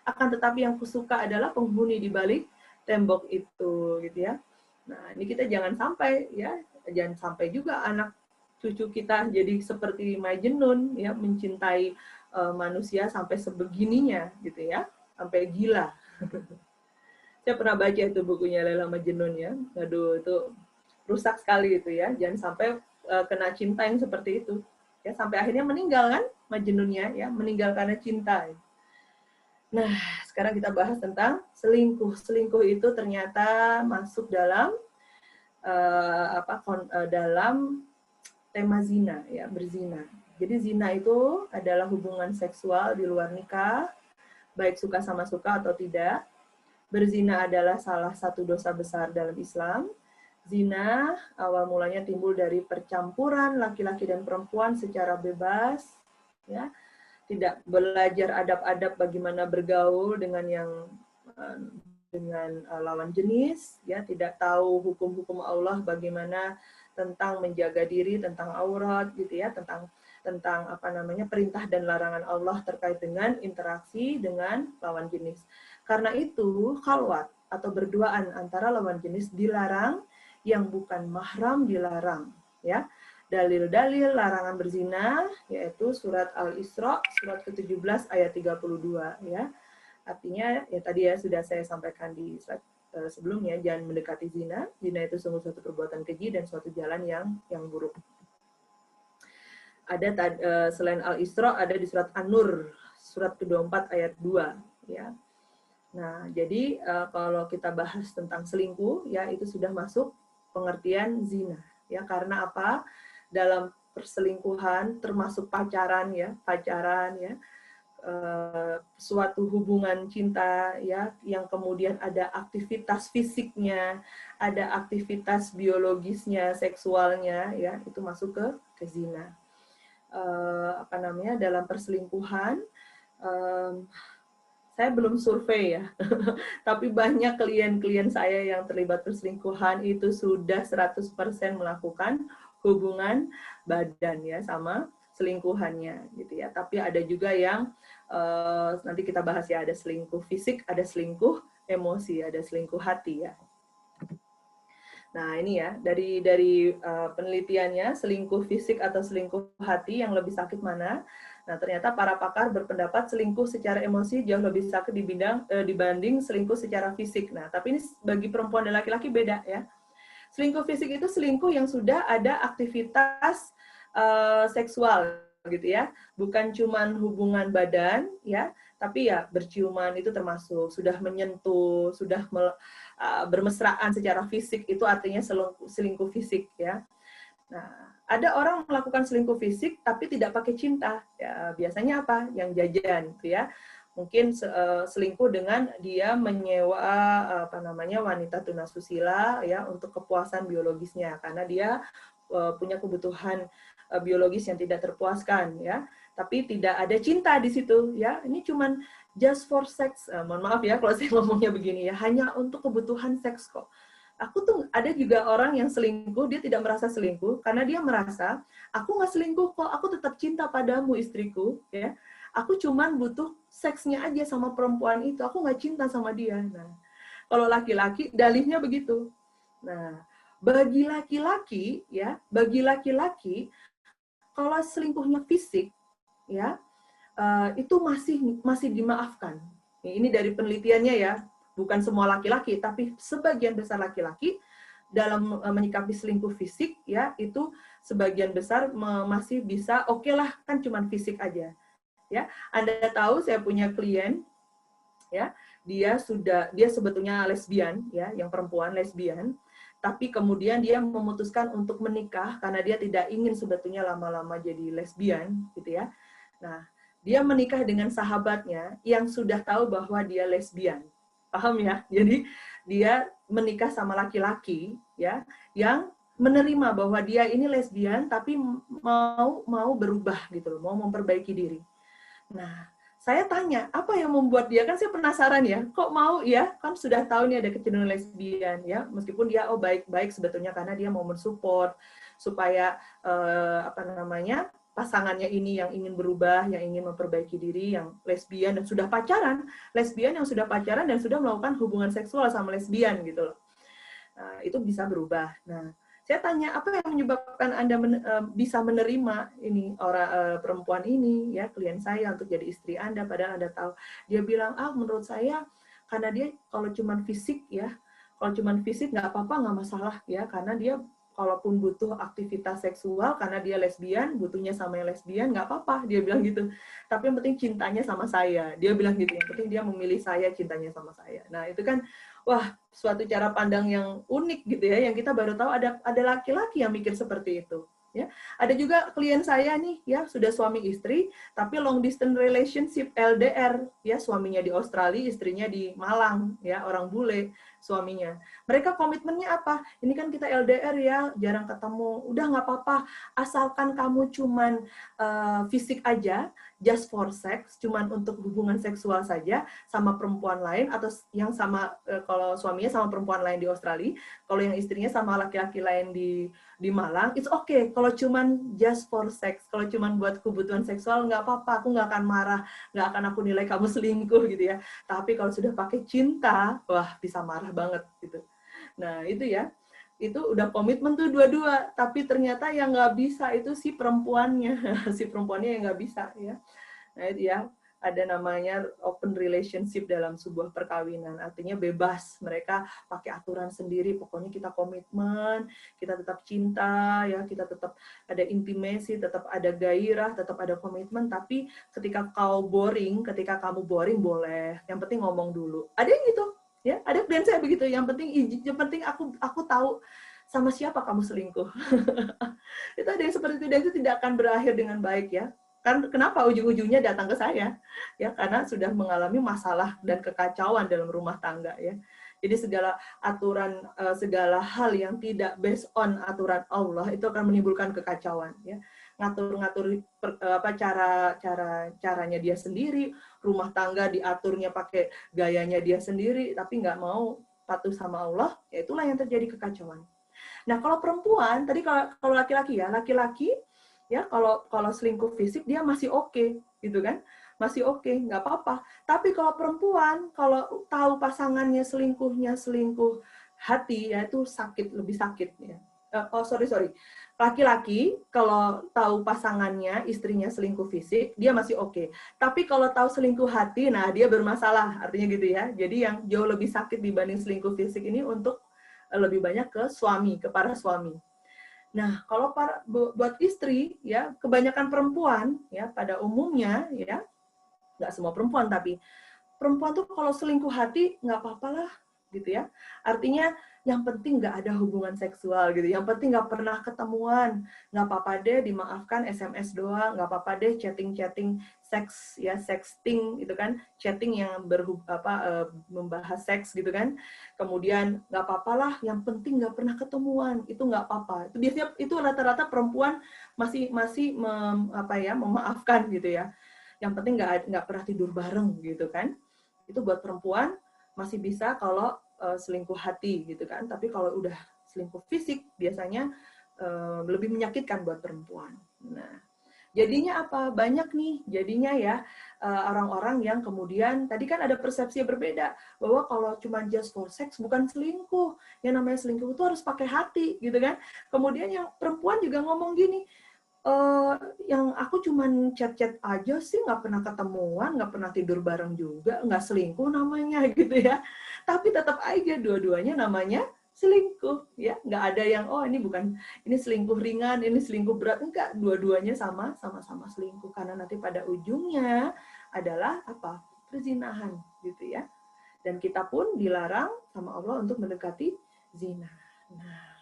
Akan tetapi yang kusuka adalah penghuni di balik tembok itu, gitu ya. Nah, ini kita jangan sampai ya, jangan sampai juga anak cucu kita jadi seperti Majnun ya, mencintai manusia sampai sebegininya gitu ya, sampai gila. Saya pernah baca itu bukunya Laila Majnun ya. Aduh, itu rusak sekali itu ya. Jangan sampai kena cinta yang seperti itu. Ya, sampai akhirnya meninggal kan Majnunnya ya, meninggal karena cinta. Nah, sekarang kita bahas tentang selingkuh. Selingkuh itu ternyata masuk dalam dalam tema zina ya, berzina. Jadi zina itu adalah hubungan seksual di luar nikah, baik suka sama suka atau tidak. Berzina adalah salah satu dosa besar dalam Islam. Zina awal mulanya timbul dari percampuran laki-laki dan perempuan secara bebas, ya, tidak belajar adab-adab bagaimana bergaul dengan lawan jenis, ya, tidak tahu hukum-hukum Allah bagaimana tentang menjaga diri, tentang aurat, gitu ya, tentang perintah dan larangan Allah terkait dengan interaksi dengan lawan jenis. Karena itu, khalwat atau berduaan antara lawan jenis dilarang, yang bukan mahram dilarang. Ya, dalil-dalil larangan berzina yaitu surat Al-Isra surat ke-17 ayat 32. Ya, artinya ya tadi ya sudah saya sampaikan di slide sebelumnya, jangan mendekati zina. Zina itu sungguh suatu perbuatan keji dan suatu jalan yang buruk. Ada selain Al-Isra ada di surat An-Nur surat ke-24 ayat 2. Ya. Nah, jadi kalau kita bahas tentang selingkuh, ya itu sudah masuk pengertian zina. Ya, karena apa? Dalam perselingkuhan, termasuk pacaran, ya, suatu hubungan cinta, ya, yang kemudian ada aktivitas fisiknya, ada aktivitas biologisnya, seksualnya, ya, itu masuk ke zina. Dalam perselingkuhan. Saya belum survei ya, tapi banyak klien-klien saya yang terlibat perselingkuhan itu sudah 100% melakukan hubungan badan ya sama selingkuhannya gitu ya. Tapi ada juga yang nanti kita bahas ya, ada selingkuh fisik, ada selingkuh emosi, ada selingkuh hati ya. Nah ini ya, dari penelitiannya, selingkuh fisik atau selingkuh hati yang lebih sakit mana? Nah, ternyata para pakar berpendapat selingkuh secara emosi jauh lebih sakit dibanding selingkuh secara fisik. Nah, tapi ini bagi perempuan dan laki-laki beda ya. Selingkuh fisik itu selingkuh yang sudah ada aktivitas seksual gitu ya. Bukan cuman hubungan badan ya, tapi ya berciuman itu termasuk, sudah menyentuh, sudah bermesraan secara fisik, itu artinya selingkuh fisik ya. Nah, ada orang melakukan selingkuh fisik tapi tidak pakai cinta. Ya, biasanya apa? Yang jajan, gitu ya. Mungkin selingkuh dengan dia menyewa wanita tunasusila ya untuk kepuasan biologisnya karena dia punya kebutuhan biologis yang tidak terpuaskan ya. Tapi tidak ada cinta di situ ya. Ini cuman just for sex. Mohon maaf ya kalau saya ngomongnya begini ya. Hanya untuk kebutuhan seks kok. Aku tuh ada juga orang yang selingkuh, dia tidak merasa selingkuh, karena dia merasa, aku nggak selingkuh kok, aku tetap cinta padamu istriku, ya. Aku cuman butuh seksnya aja sama perempuan itu, aku nggak cinta sama dia. Nah, kalau laki-laki, dalihnya begitu. Nah, bagi laki-laki, kalau selingkuhnya fisik, ya, itu masih dimaafkan. Ini dari penelitiannya ya, bukan semua laki-laki, tapi sebagian besar laki-laki dalam menyikapi selingkuh fisik ya itu sebagian besar masih bisa oke lah, kan cuman fisik aja ya. Anda tahu saya punya klien ya, dia sebetulnya lesbian ya, yang perempuan lesbian, tapi kemudian dia memutuskan untuk menikah karena dia tidak ingin sebetulnya lama-lama jadi lesbian gitu ya. Nah, dia menikah dengan sahabatnya yang sudah tahu bahwa dia lesbian. Paham ya? Jadi dia menikah sama laki-laki ya yang menerima bahwa dia ini lesbian tapi mau berubah gitu loh, mau memperbaiki diri. Nah, saya tanya, apa yang membuat dia, kan saya penasaran ya, kok mau ya, kan sudah tahu nih ada kecenderungan lesbian ya, meskipun dia baik-baik sebetulnya karena dia mau mensupport supaya pasangannya ini yang ingin berubah, yang ingin memperbaiki diri, yang lesbian dan sudah pacaran, dan sudah melakukan hubungan seksual sama lesbian gitu loh. Nah, itu bisa berubah. Nah, saya tanya, apa yang menyebabkan Anda bisa menerima ini perempuan ini ya, klien saya untuk jadi istri Anda, padahal Anda tahu. Dia bilang, menurut saya karena dia kalau cuman fisik ya, kalau cuman fisik nggak apa-apa, nggak masalah ya, karena dia kalaupun butuh aktivitas seksual karena dia lesbian, butuhnya sama yang lesbian, nggak apa-apa, dia bilang gitu. Tapi yang penting cintanya sama saya, dia bilang gitu. Yang penting dia memilih saya, cintanya sama saya. Nah itu kan, wah, suatu cara pandang yang unik gitu ya, yang kita baru tahu ada laki-laki yang mikir seperti itu. Ya, ada juga klien saya nih ya, sudah suami istri tapi long distance relationship LDR ya, suaminya di Australia, istrinya di Malang ya, orang bule suaminya. Mereka komitmennya apa? Ini kan kita LDR ya, jarang ketemu. Udah nggak apa-apa, asalkan kamu cuman fisik aja, just for sex, cuman untuk hubungan seksual saja sama perempuan lain, atau yang sama kalau suaminya sama perempuan lain di Australia, kalau yang istrinya sama laki-laki lain di Malang, it's okay. Kalau cuman just for sex, kalau cuman buat kebutuhan seksual, nggak apa-apa, aku nggak akan marah, nggak akan aku nilai kamu selingkuh gitu ya. Tapi kalau sudah pakai cinta, wah bisa marah banget gitu. Nah itu ya, itu udah komitmen tuh dua-dua, tapi ternyata yang nggak bisa itu si perempuannya, si perempuannya yang nggak bisa ya. Nah itu ya, ada namanya open relationship dalam sebuah perkawinan, artinya bebas, mereka pakai aturan sendiri, pokoknya kita komitmen, kita tetap cinta, ya kita tetap ada intimasi, tetap ada gairah, tetap ada komitmen, tapi ketika ketika kamu boring boleh, yang penting ngomong dulu. Ada yang gitu, ya, ada klien saya begitu, yang penting aku tahu sama siapa kamu selingkuh. Itu ada yang seperti itu, dan itu tidak akan berakhir dengan baik ya. Kan kenapa ujung-ujungnya datang ke saya? Ya, karena sudah mengalami masalah dan kekacauan dalam rumah tangga ya. Jadi segala aturan, segala hal yang tidak based on aturan Allah itu akan menimbulkan kekacauan ya. Ngatur-ngatur caranya dia sendiri, rumah tangga diaturnya pakai gayanya dia sendiri, tapi nggak mau patuh sama Allah, ya itulah yang terjadi kekacauan. Nah, kalau perempuan, tadi kalau laki-laki ya, laki-laki ya kalau selingkuh fisik dia masih oke, gitu kan? Masih oke, nggak apa-apa. Tapi kalau perempuan, kalau tahu pasangannya selingkuh hati, ya itu sakit, lebih sakit ya. Sorry. Laki-laki kalau tahu pasangannya, istrinya selingkuh fisik, dia masih oke. Tapi kalau tahu selingkuh hati, nah dia bermasalah, artinya gitu ya. Jadi yang jauh lebih sakit dibanding selingkuh fisik ini untuk lebih banyak ke para suami. Nah, kalau buat istri, ya kebanyakan perempuan, ya pada umumnya, ya nggak semua perempuan, tapi perempuan tuh kalau selingkuh hati nggak apa-apalah, gitu ya. Artinya yang penting nggak ada hubungan seksual, gitu. Yang penting nggak pernah ketemuan, nggak apa-apa deh dimaafkan SMS doang, nggak apa-apa deh chatting seks, ya sexting, gitu kan, chatting yang membahas seks, gitu kan. Kemudian nggak apa-apalah, yang penting nggak pernah ketemuan, itu nggak apa-apa. Itu biasanya itu rata-rata perempuan masih memaafkan, gitu ya. Yang penting nggak pernah tidur bareng, gitu kan. Itu buat perempuan masih bisa kalau selingkuh hati, gitu kan. Tapi kalau udah selingkuh fisik biasanya lebih menyakitkan buat perempuan. Nah, jadinya apa? Banyak nih jadinya ya orang-orang yang kemudian tadi kan ada persepsi yang berbeda bahwa kalau cuma just for sex bukan selingkuh. Yang namanya selingkuh itu harus pakai hati, gitu kan. Kemudian yang perempuan juga ngomong gini, yang aku cuman chat-chat aja sih, nggak pernah ketemuan, nggak pernah tidur bareng juga, nggak selingkuh namanya, gitu ya. Tapi tetap aja dua-duanya namanya selingkuh, ya. Nggak ada yang, oh ini selingkuh ringan, ini selingkuh berat, enggak. Dua-duanya sama-sama selingkuh, karena nanti pada ujungnya adalah apa? Perzinahan, gitu ya. Dan kita pun dilarang sama Allah untuk mendekati zina. Nah,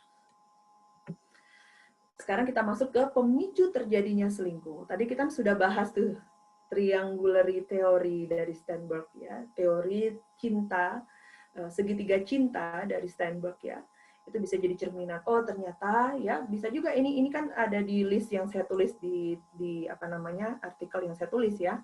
sekarang kita masuk ke pemicu terjadinya selingkuh. Tadi kita sudah bahas tuh triangulary theory dari Steinberg ya, teori cinta, segitiga cinta dari Steinberg ya. Itu bisa jadi cerminan. Oh, ternyata ya bisa juga ini kan ada di list yang saya tulis di artikel yang saya tulis ya.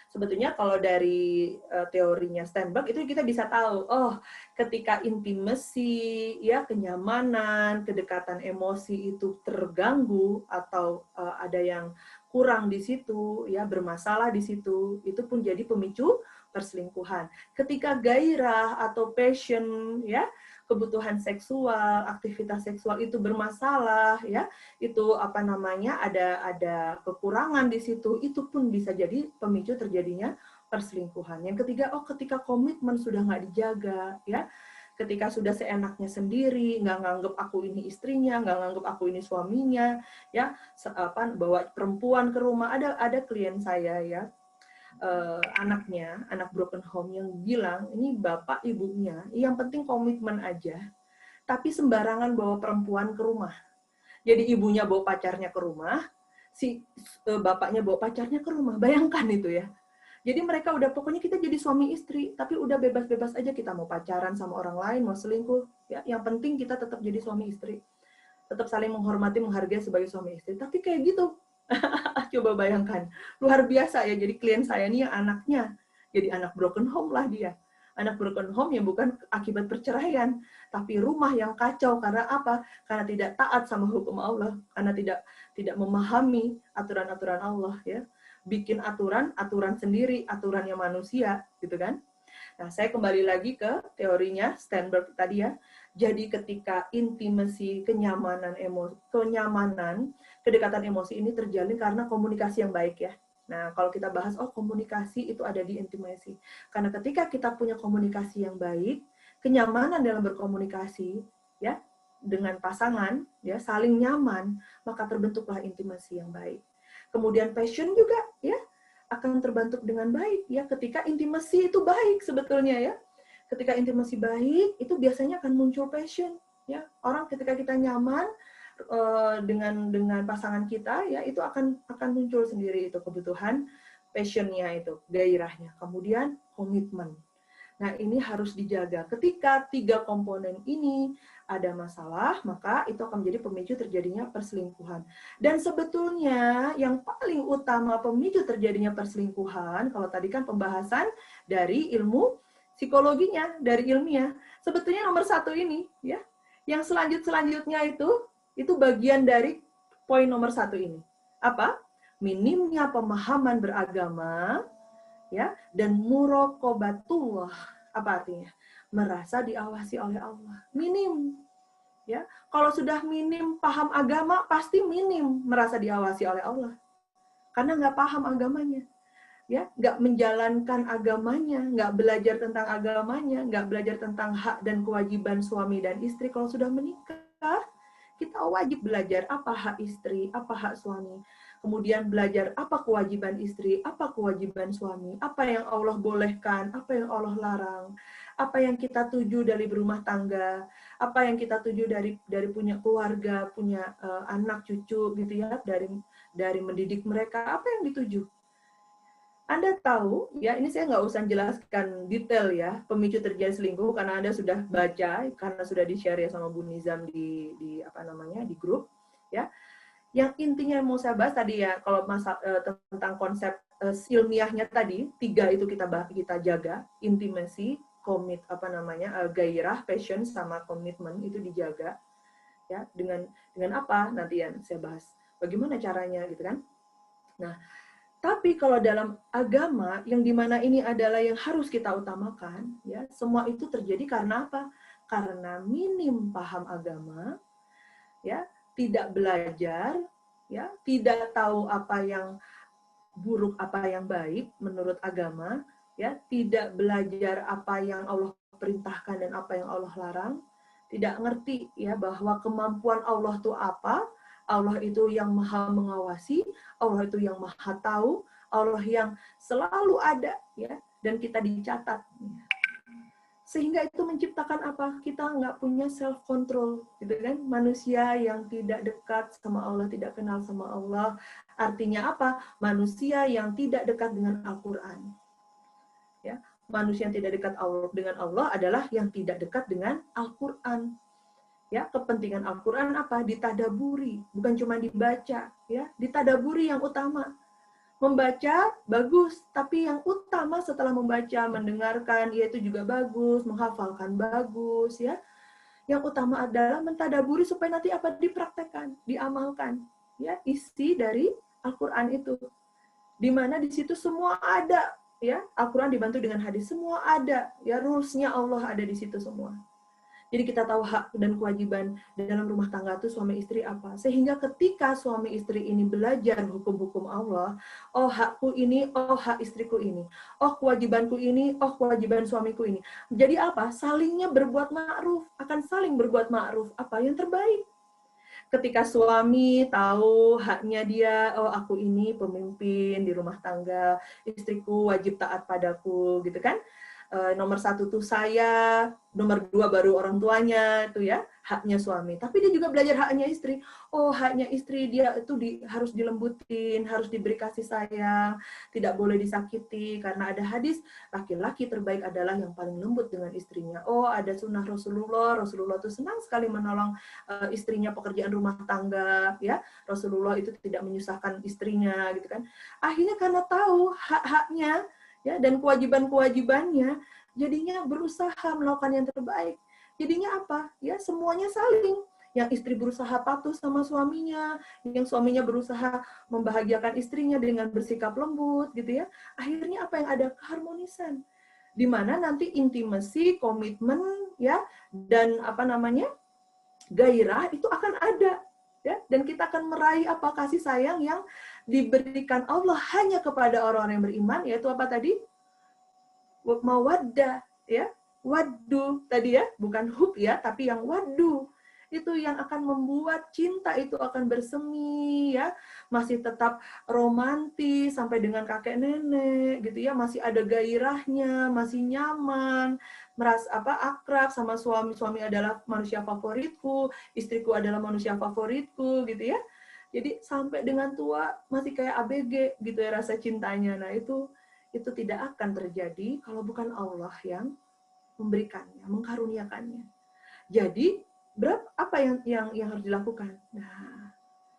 Sebetulnya kalau dari teorinya Steinberg itu kita bisa tahu, oh ketika intimacy, ya kenyamanan, kedekatan emosi itu terganggu atau ada yang kurang di situ, ya bermasalah di situ, itu pun jadi pemicu perselingkuhan. Ketika gairah atau passion, ya kebutuhan seksual, aktivitas seksual itu bermasalah, ya itu ada kekurangan di situ, itu pun bisa jadi pemicu terjadinya perselingkuhan. Yang ketiga, ketika komitmen sudah nggak dijaga, ya ketika sudah seenaknya sendiri, nggak nganggep aku ini istrinya, nggak nganggep aku ini suaminya, ya bawa perempuan ke rumah. Ada klien saya ya, anak broken home yang bilang ini bapak ibunya yang penting komitmen aja, tapi sembarangan bawa perempuan ke rumah. Jadi ibunya bawa pacarnya ke rumah, bapaknya bawa pacarnya ke rumah. Bayangkan itu ya. Jadi mereka udah pokoknya kita jadi suami istri, tapi udah bebas-bebas aja, kita mau pacaran sama orang lain, mau selingkuh, ya yang penting kita tetap jadi suami istri. Tetap saling menghormati, menghargai sebagai suami istri. Tapi kayak gitu. Coba bayangkan. Luar biasa ya, jadi klien saya ini yang anaknya jadi anak broken home lah dia. Anak broken home yang bukan akibat perceraian, tapi rumah yang kacau karena apa? Karena tidak taat sama hukum Allah, karena tidak memahami aturan-aturan Allah ya. Bikin aturan sendiri, aturannya manusia, gitu kan? Nah, saya kembali lagi ke teorinya Steinberg tadi ya. Jadi ketika intimasi, kenyamanan, kedekatan emosi ini terjalin karena komunikasi yang baik ya. Nah, kalau kita bahas, komunikasi itu ada di intimasi. Karena ketika kita punya komunikasi yang baik, kenyamanan dalam berkomunikasi, ya, dengan pasangan, ya, saling nyaman, maka terbentuklah intimasi yang baik. Kemudian passion juga, ya, akan terbentuk dengan baik, ya, ketika intimasi itu baik sebetulnya, ya. Ketika intimasi baik, itu biasanya akan muncul passion, ya. Orang ketika kita nyaman, dengan pasangan kita, ya, itu akan muncul sendiri itu kebutuhan passionnya, itu gairahnya. Kemudian komitmen. Nah, ini harus dijaga. Ketika 3 komponen ini ada masalah, maka itu akan menjadi pemicu terjadinya perselingkuhan. Dan sebetulnya yang paling utama pemicu terjadinya perselingkuhan, kalau tadi kan pembahasan dari ilmu psikologinya, dari ilmiah, sebetulnya nomor 1 ini, ya. Yang selanjutnya itu bagian dari poin nomor 1 ini. Apa? Minimnya pemahaman beragama, ya, dan muraqabatullah. Apa artinya? Merasa diawasi oleh Allah. Minim. Ya, kalau sudah minim paham agama, pasti minim merasa diawasi oleh Allah. Karena nggak paham agamanya. Ya, nggak menjalankan agamanya, nggak belajar tentang agamanya, nggak belajar tentang hak dan kewajiban suami dan istri. Kalau sudah menikah, kita wajib belajar apa hak istri, apa hak suami. Kemudian belajar apa kewajiban istri, apa kewajiban suami, apa yang Allah bolehkan, apa yang Allah larang, apa yang kita tuju dari berumah tangga, apa yang kita tuju dari punya keluarga, punya anak cucu gitu ya, dari mendidik mereka, apa yang dituju. Anda tahu, ya, ini saya nggak usah jelaskan detail ya, pemicu terjadi selingkuh, karena Anda sudah baca, karena sudah di-share ya sama Bu Nizam di grup, ya. Yang intinya mau saya bahas tadi ya, kalau tentang konsep ilmiahnya tadi, 3 itu kita jaga, intimacy, gairah, passion, sama komitmen itu dijaga, ya. Dengan apa? Nanti yang saya bahas. Bagaimana caranya, gitu kan? Nah, tapi kalau dalam agama, yang dimana ini adalah yang harus kita utamakan, ya, semua itu terjadi karena apa? Karena minim paham agama, ya, tidak belajar, ya, tidak tahu apa yang buruk, apa yang baik menurut agama, ya, tidak belajar apa yang Allah perintahkan dan apa yang Allah larang, tidak ngerti ya bahwa kemampuan Allah itu apa. Allah itu yang maha mengawasi, Allah itu yang maha tahu, Allah yang selalu ada, ya, dan kita dicatat. Sehingga itu menciptakan apa? Kita nggak punya self control, gitu kan? Manusia yang tidak dekat sama Allah, tidak kenal sama Allah. Artinya apa? Manusia yang tidak dekat dengan Al-Quran. Ya, manusia yang tidak dekat dengan Allah adalah yang tidak dekat dengan Al-Quran. Ya, kepentingan Al-Quran apa? Ditadaburi, bukan cuma dibaca, ya, ditadaburi yang utama. Membaca bagus, tapi yang utama setelah membaca, mendengarkan, yaitu juga bagus, menghafalkan bagus, ya. Yang utama adalah mentadaburi supaya nanti apa? Dipraktekkan, diamalkan, ya, isi dari Al-Quran itu. Di mana di situ semua ada, ya. Al-Quran dibantu dengan hadis, semua ada, ya, rules-nya Allah ada di situ semua. Jadi kita tahu hak dan kewajiban dalam rumah tangga itu suami istri apa. Sehingga ketika suami istri ini belajar hukum-hukum Allah, oh hakku ini, oh hak istriku ini, oh kewajibanku ini, oh kewajiban suamiku ini. Jadi apa? Salingnya berbuat ma'ruf, akan saling berbuat ma'ruf. Apa yang terbaik? Ketika suami tahu haknya dia, oh aku ini pemimpin di rumah tangga, istriku wajib taat padaku, gitu kan? Nomor 1 tuh saya, nomor 2 baru orang tuanya, itu ya, haknya suami. Tapi dia juga belajar haknya istri. Oh, haknya istri dia itu harus dilembutin, harus diberi kasih sayang, tidak boleh disakiti, karena ada hadis, laki-laki terbaik adalah yang paling lembut dengan istrinya. Oh, ada sunnah Rasulullah, Rasulullah itu senang sekali menolong istrinya pekerjaan rumah tangga, ya. Rasulullah itu tidak menyusahkan istrinya, gitu kan. Akhirnya karena tahu hak-haknya, ya, dan kewajiban-kewajibannya, jadinya berusaha melakukan yang terbaik. Jadinya apa? Ya, semuanya saling. Yang istri berusaha patuh sama suaminya, yang suaminya berusaha membahagiakan istrinya dengan bersikap lembut, gitu ya. Akhirnya apa yang ada? Keharmonisan. Di mana nanti intimasi, komitmen, ya, dan gairah itu akan ada. Ya, dan kita akan meraih apa? Kasih sayang yang diberikan Allah hanya kepada orang-orang yang beriman, yaitu apa tadi? Mawaddah, ya. Waddu tadi ya, bukan hub ya, tapi yang waddu. Itu yang akan membuat cinta itu akan bersemi ya, masih tetap romantis sampai dengan kakek nenek gitu ya, masih ada gairahnya, masih nyaman, merasa akrab sama suami adalah manusia favoritku, istriku adalah manusia favoritku gitu ya. Jadi sampai dengan tua masih kayak ABG gitu ya rasa cintanya. Nah, itu tidak akan terjadi kalau bukan Allah yang memberikannya, mengkaruniakannya. Jadi apa yang harus dilakukan? Nah,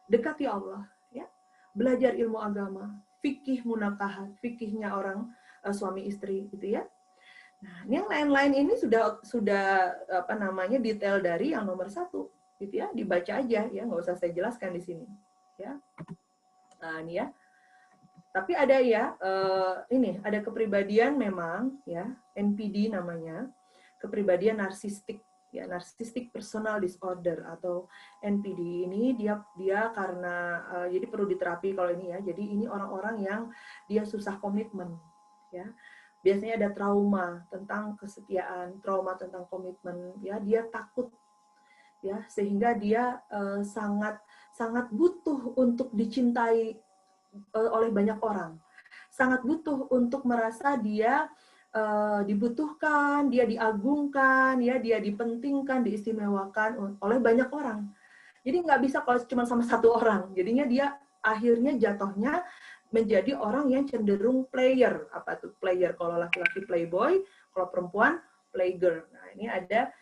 dekati Allah, ya, belajar ilmu agama, fikih munakahat, fikihnya orang suami istri, gitu ya. Nah, yang lain-lain ini sudah detail dari yang nomor 1, gitu ya, dibaca aja, ya, nggak usah saya jelaskan di sini, ya. Nah, ini ya. Tapi ada ya, ini ada kepribadian memang, ya, NPD namanya, kepribadian narsistik. Ya, narcissistic personal disorder atau NPD ini dia karena jadi perlu diterapi kalau ini ya. Jadi ini orang-orang yang dia susah komitmen ya. Biasanya ada trauma tentang kesetiaan, trauma tentang komitmen ya, dia takut ya sehingga dia sangat butuh untuk dicintai oleh banyak orang. Sangat butuh untuk merasa dia dibutuhkan, dia diagungkan, ya, dia dipentingkan, diistimewakan oleh banyak orang. Jadi nggak bisa kalau cuma sama satu orang. Jadinya dia akhirnya jatuhnya menjadi orang yang cenderung player. Apa tuh player? Kalau laki-laki playboy, kalau perempuan playgirl. Nah, ini ada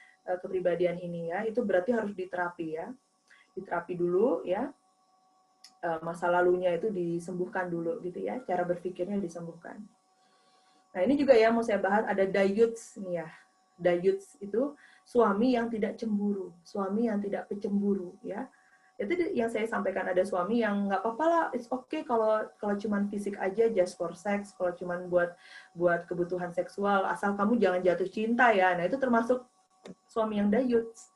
kepribadian ini ya. Itu berarti harus diterapi ya. Diterapi dulu ya. Masa lalunya itu disembuhkan dulu gitu ya. Cara berpikirnya disembuhkan. Nah, ini juga ya mau saya bahas, ada dayuts nih ya. Dayuts itu suami yang tidak cemburu, suami yang tidak pecemburu ya. Itu yang saya sampaikan, ada suami yang nggak apa-apa lah, it's okay kalau cuman fisik aja, just for sex, kalau cuman buat kebutuhan seksual, asal kamu jangan jatuh cinta ya. Nah, itu termasuk suami yang dayuts.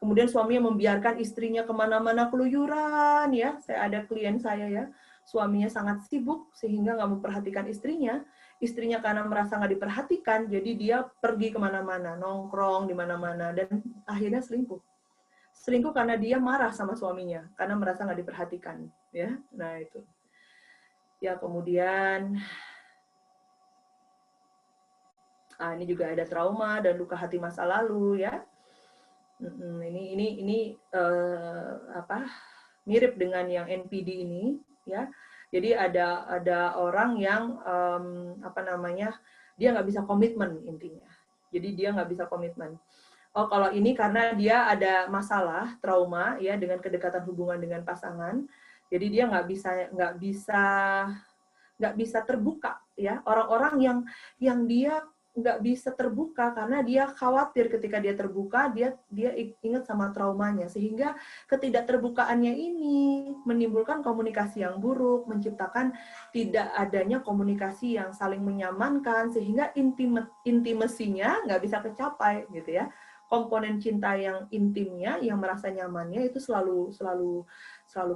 Kemudian suami yang membiarkan istrinya kemana-mana keluyuran ya. Saya ada klien saya ya, suaminya sangat sibuk sehingga nggak memperhatikan istrinya. Istrinya karena merasa nggak diperhatikan, jadi dia pergi kemana-mana, nongkrong di mana-mana, dan akhirnya selingkuh. Selingkuh karena dia marah sama suaminya, karena merasa nggak diperhatikan. Ya, nah itu. Ya, kemudian, ini juga ada trauma dan luka hati masa lalu, ya. Ini mirip dengan yang NPD ini, ya. Jadi ada orang yang dia nggak bisa komitmen intinya. Jadi dia nggak bisa komitmen. Oh, kalau ini karena dia ada masalah trauma ya dengan kedekatan hubungan dengan pasangan. Jadi dia nggak bisa terbuka ya. Orang-orang yang dia nggak bisa terbuka karena dia khawatir ketika dia terbuka dia ingat sama traumanya, sehingga ketidakterbukaannya ini menimbulkan komunikasi yang buruk, menciptakan tidak adanya komunikasi yang saling menyamankan, sehingga intimasinya nggak bisa tercapai gitu ya. Komponen cinta yang intimnya, yang merasa nyamannya itu selalu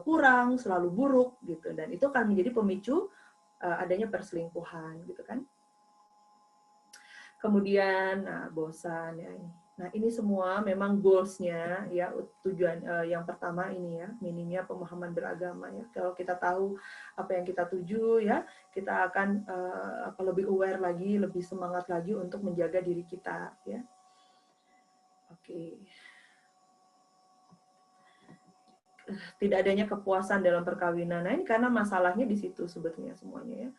kurang, selalu buruk gitu, dan itu akan menjadi pemicu adanya perselingkuhan gitu kan. Kemudian, bosan ya ini. Nah, ini semua memang goals-nya ya, tujuan yang pertama ini ya, minimnya pemahaman beragama ya. Kalau kita tahu apa yang kita tuju ya, kita akan lebih aware lagi, lebih semangat lagi untuk menjaga diri kita ya. Oke. Tidak adanya kepuasan dalam perkawinan. Nah, ini karena masalahnya di situ sebetulnya semuanya ya.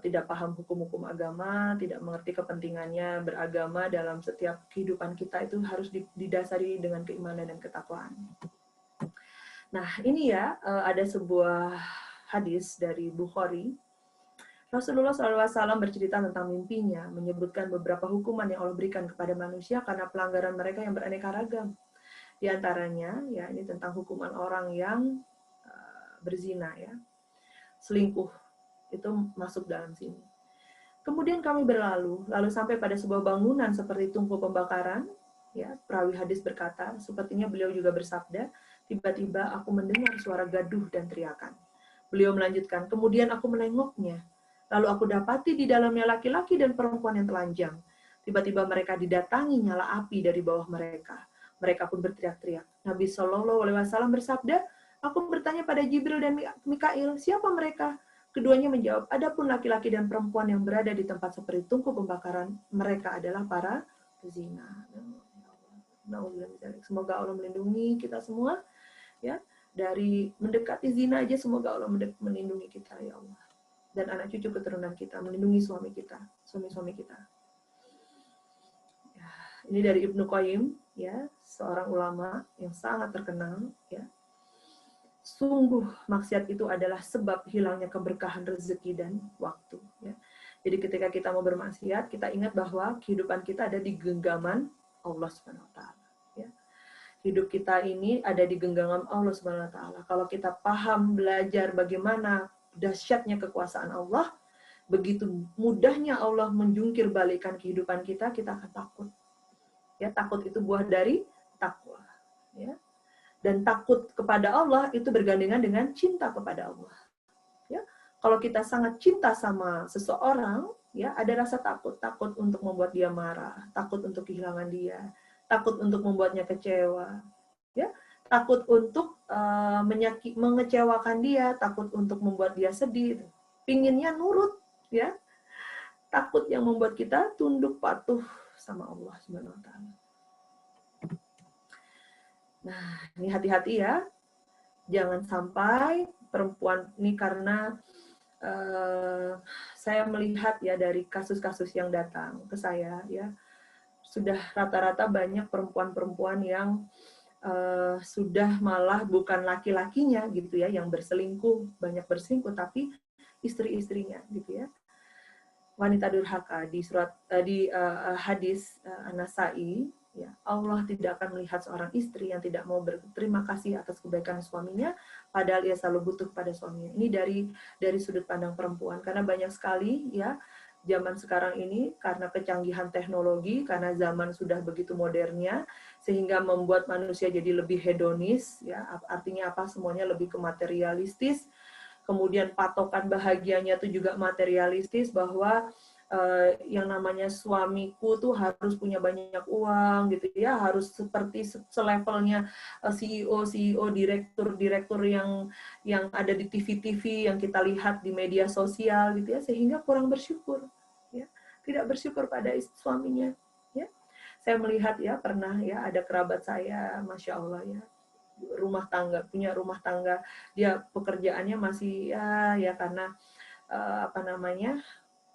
Tidak paham hukum-hukum agama, tidak mengerti kepentingannya beragama dalam setiap kehidupan kita, itu harus didasari dengan keimanan dan ketakwaan. Nah, ini ya, ada sebuah hadis dari Bukhari. Rasulullah SAW bercerita tentang mimpinya, menyebutkan beberapa hukuman yang Allah berikan kepada manusia karena pelanggaran mereka yang beraneka ragam. Di antaranya, ya ini tentang hukuman orang yang berzina, ya, selingkuh, itu masuk dalam sini. Kemudian kami lalu sampai pada sebuah bangunan seperti tungku pembakaran. Ya, perawi hadis berkata, sepertinya beliau juga bersabda, tiba-tiba aku mendengar suara gaduh dan teriakan. Beliau melanjutkan, kemudian aku menengoknya. Lalu aku dapati di dalamnya laki-laki dan perempuan yang telanjang. Tiba-tiba mereka didatangi nyala api dari bawah mereka. Mereka pun berteriak-teriak. Nabi Shallallahu Alaihi Wasallam bersabda, aku bertanya pada Jibril dan Mikail, siapa mereka? Keduanya menjawab, adapun laki-laki dan perempuan yang berada di tempat seperti tungku pembakaran, mereka adalah para pezina. Semoga Allah melindungi kita semua, ya, dari mendekati zina aja. Semoga Allah melindungi kita, ya Allah, dan anak cucu keturunan kita, melindungi suami kita, suami-suami kita. Ya, ini dari Ibnu Qayyim, ya, seorang ulama yang sangat terkenal, ya. Sungguh maksiat itu adalah sebab hilangnya keberkahan rezeki dan waktu, ya. Jadi ketika kita mau bermaksiat, kita ingat bahwa kehidupan kita ada di genggaman Allah Subhanahu wa taala, ya. Hidup kita ini ada di genggaman Allah Subhanahu wa taala. Kalau kita paham, belajar bagaimana dahsyatnya kekuasaan Allah, begitu mudahnya Allah menjungkir balikan kehidupan kita, kita akan takut. Ya, takut itu buah dari takwa, ya. Dan takut kepada Allah itu bergandengan dengan cinta kepada Allah. Ya, kalau kita sangat cinta sama seseorang, ya, ada rasa takut, takut untuk membuat dia marah, takut untuk kehilangan dia, takut untuk membuatnya kecewa, ya, takut untuk mengecewakan dia, takut untuk membuat dia sedih, pinginnya nurut, ya, takut yang membuat kita tunduk patuh sama Allah Subhanahu wa taala. Nah, ini hati-hati ya. Jangan sampai perempuan ini, karena saya melihat ya dari kasus-kasus yang datang ke saya, ya, sudah rata-rata banyak perempuan-perempuan yang sudah malah bukan laki-lakinya gitu ya yang berselingkuh, banyak berselingkuh, tapi istri-istrinya gitu ya. Wanita durhaka di hadis An-Nasa'i, ya, Allah tidak akan melihat seorang istri yang tidak mau berterima kasih atas kebaikan suaminya, padahal ia selalu butuh pada suaminya. Ini dari sudut pandang perempuan, karena banyak sekali ya zaman sekarang ini karena kecanggihan teknologi, karena zaman sudah begitu modernnya, sehingga membuat manusia jadi lebih hedonis, ya, artinya apa, semuanya lebih ke materialistis. Kemudian patokan bahagianya itu juga materialistis, bahwa yang namanya suamiku tuh harus punya banyak uang gitu ya, harus seperti selevelnya CEO, direktur yang ada di TV-TV yang kita lihat di media sosial gitu ya, sehingga kurang bersyukur, ya, tidak bersyukur pada suaminya, ya. Saya melihat ya, pernah ya ada kerabat saya, Masya Allah ya, punya rumah tangga, dia pekerjaannya masih ya karena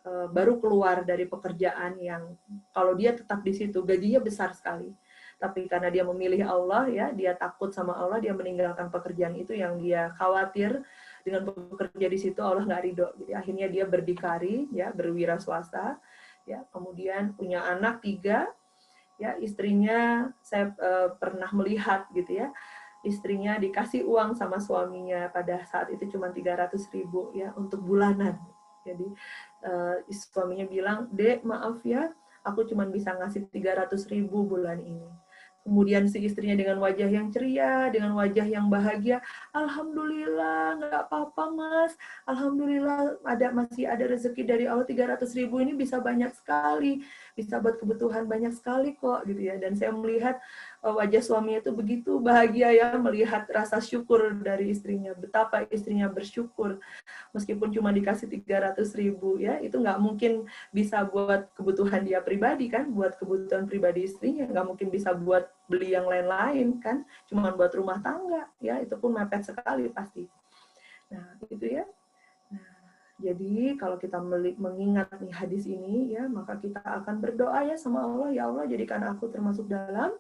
baru keluar dari pekerjaan yang kalau dia tetap di situ gajinya besar sekali, tapi karena dia memilih Allah, ya, dia takut sama Allah, dia meninggalkan pekerjaan itu yang dia khawatir dengan bekerja di situ Allah nggak ridho. Jadi akhirnya dia berdikari, ya, berwira swasta, ya, kemudian punya anak 3, ya, istrinya saya pernah melihat gitu ya, istrinya dikasih uang sama suaminya pada saat itu cuma 300.000 ya untuk bulanan. Jadi suaminya bilang, "Dek, maaf ya, aku cuma bisa ngasih 300.000 bulan ini." Kemudian si istrinya dengan wajah yang ceria, dengan wajah yang bahagia, "Alhamdulillah, nggak apa-apa mas. Alhamdulillah masih ada rezeki dari Allah, 300.000 ini bisa banyak sekali, bisa buat kebutuhan banyak sekali kok," gitu ya. Dan saya melihat wajah suaminya itu begitu bahagia ya, melihat rasa syukur dari istrinya, betapa istrinya bersyukur meskipun cuma dikasih 300.000 ya, itu nggak mungkin bisa buat kebutuhan dia pribadi kan, buat kebutuhan pribadi istrinya, nggak mungkin bisa buat beli yang lain-lain kan, cuma buat rumah tangga ya, itu pun mepet sekali pasti. Nah itu ya. Nah, jadi kalau kita mengingat nih hadis ini ya, maka kita akan berdoa ya sama Allah, ya Allah jadikan aku termasuk dalam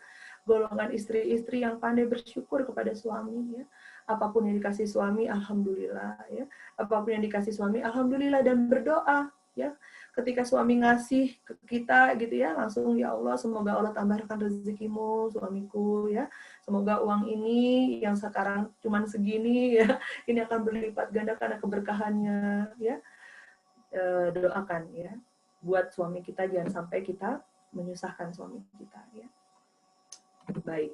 golongan istri-istri yang pandai bersyukur kepada suami, ya. Apapun yang dikasih suami, alhamdulillah, ya. Apapun yang dikasih suami, alhamdulillah, dan berdoa, ya. Ketika suami ngasih ke kita gitu ya, langsung ya Allah, semoga Allah tambahkan rezekimu suamiku, ya. Semoga uang ini yang sekarang cuman segini ya, ini akan berlipat ganda karena keberkahannya, ya. Doakan ya buat suami kita, jangan sampai kita menyusahkan suami kita, ya. Baik.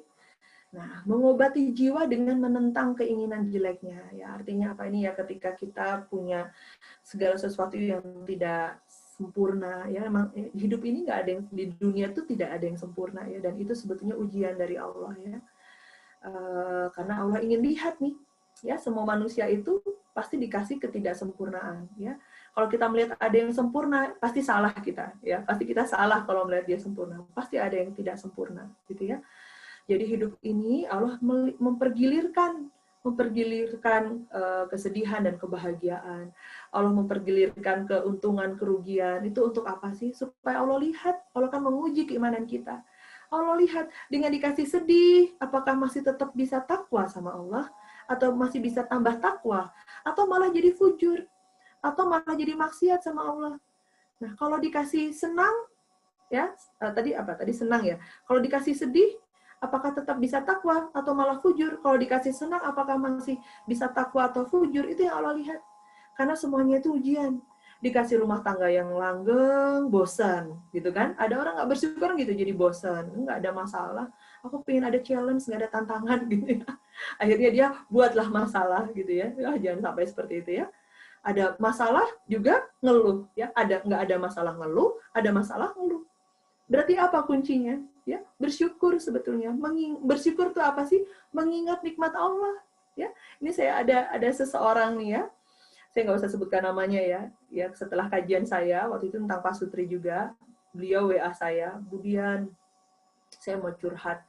Nah, mengobati jiwa dengan menentang keinginan jeleknya. Ya, artinya apa ini ya, ketika kita punya segala sesuatu yang tidak sempurna, ya emang hidup ini nggak ada yang di dunia itu tidak ada yang sempurna ya, dan itu sebetulnya ujian dari Allah ya. Karena Allah ingin lihat nih, ya semua manusia itu pasti dikasih ketidaksempurnaan ya. Kalau kita melihat ada yang sempurna, pasti salah kita ya, pasti kita salah kalau melihat dia sempurna, pasti ada yang tidak sempurna gitu ya. Jadi hidup ini Allah mempergilirkan kesedihan dan kebahagiaan. Allah mempergilirkan keuntungan, kerugian. Itu untuk apa sih? Supaya Allah lihat, Allah kan menguji keimanan kita. Allah lihat, dengan dikasih sedih, apakah masih tetap bisa takwa sama Allah? Atau masih bisa tambah takwa? Atau malah jadi fujur? Atau malah jadi maksiat sama Allah? Nah, kalau dikasih senang, ya tadi senang ya. Kalau dikasih sedih, apakah tetap bisa takwa atau malah fujur? Kalau dikasih senang, apakah masih bisa takwa atau fujur? Itu yang Allah lihat. Karena semuanya itu ujian. Dikasih rumah tangga yang langgeng, bosan, gitu kan? Ada orang nggak bersyukur gitu, jadi bosan, nggak ada masalah. Aku pengen ada challenge, nggak ada tantangan, gitu ya. Akhirnya dia buatlah masalah, gitu ya. Jangan sampai seperti itu ya. Ada masalah juga ngeluh, ya. Nggak ada masalah ngeluh, ada masalah ngeluh. Berarti apa kuncinya? Ya, bersyukur sebetulnya. Bersyukur itu apa sih? Mengingat nikmat Allah. Ya, ini saya ada seseorang nih ya. Saya nggak usah sebutkan namanya ya. Ya, setelah kajian saya waktu itu tentang Pak Sutri juga, beliau WA saya, "Budian, saya mau curhat.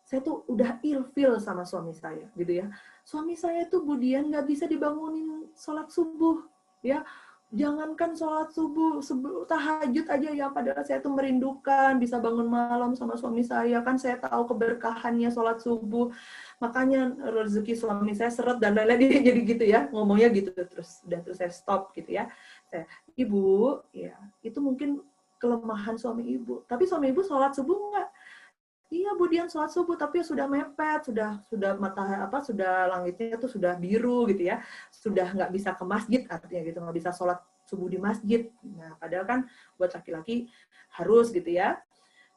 Saya tuh udah ilfil sama suami saya, gitu ya. Suami saya tuh Budian nggak bisa dibangunin sholat subuh, ya. Jangankan sholat subuh, tahajud aja ya, padahal saya tuh merindukan bisa bangun malam sama suami saya, kan saya tahu keberkahannya sholat subuh, makanya rezeki suami saya seret dan lain-lain." Jadi gitu ya, ngomongnya gitu terus saya stop gitu ya. "Ibu, ya itu mungkin kelemahan suami ibu, tapi suami ibu sholat subuh nggak?" "Iya, Budian sholat subuh, tapi sudah mepet, sudah sudah langitnya tuh sudah biru gitu ya, sudah nggak bisa ke masjid, artinya gitu, nggak bisa sholat subuh di masjid." Nah, padahal kan buat laki-laki harus gitu ya.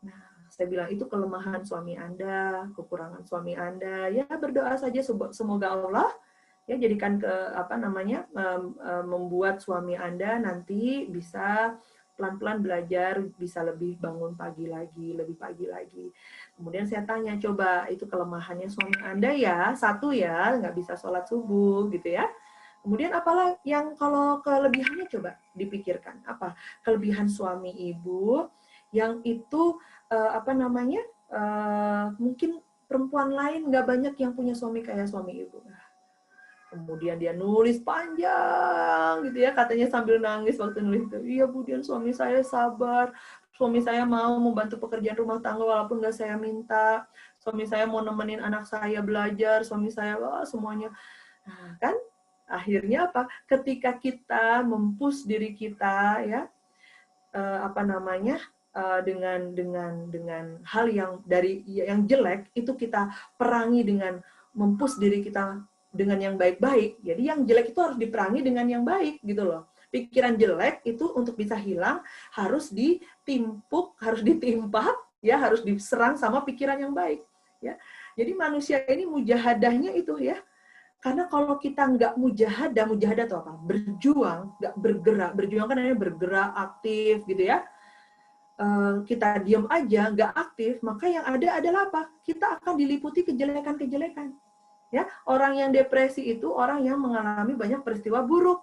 Nah, saya bilang itu kelemahan suami Anda, kekurangan suami Anda. Ya berdoa saja semoga Allah ya jadikan membuat suami Anda nanti bisa pelan-pelan belajar, bisa lebih bangun pagi lagi, lebih pagi lagi. Kemudian saya tanya, coba itu kelemahannya suami Anda ya, satu ya, nggak bisa sholat subuh gitu ya. Kemudian apalah yang kalau kelebihannya coba dipikirkan. Apa kelebihan suami ibu yang itu mungkin perempuan lain nggak banyak yang punya suami kayak suami ibu. Kemudian dia nulis panjang gitu ya, katanya sambil nangis waktu nulis itu. "Iya, Budian, suami saya sabar. Suami saya mau membantu pekerjaan rumah tangga walaupun nggak saya minta. Suami saya mau nemenin anak saya belajar. Suami saya semuanya." Nah, kan akhirnya apa? Ketika kita mempush diri kita ya, dengan hal yang jelek itu kita perangi dengan mempush diri kita dengan yang baik-baik. Jadi yang jelek itu harus diperangi dengan yang baik gitu loh. Pikiran jelek itu untuk bisa hilang harus ditimpuk, harus ditimpa, ya harus diserang sama pikiran yang baik. Ya, jadi manusia ini mujahadahnya itu ya. Karena kalau kita nggak mujahadah itu apa? Berjuang, nggak bergerak. Berjuang kan namanya bergerak, aktif gitu ya. Kita diam aja, nggak aktif, maka yang ada adalah apa? Kita akan diliputi kejelekan-kejelekan. Ya, orang yang depresi itu orang yang mengalami banyak peristiwa buruk.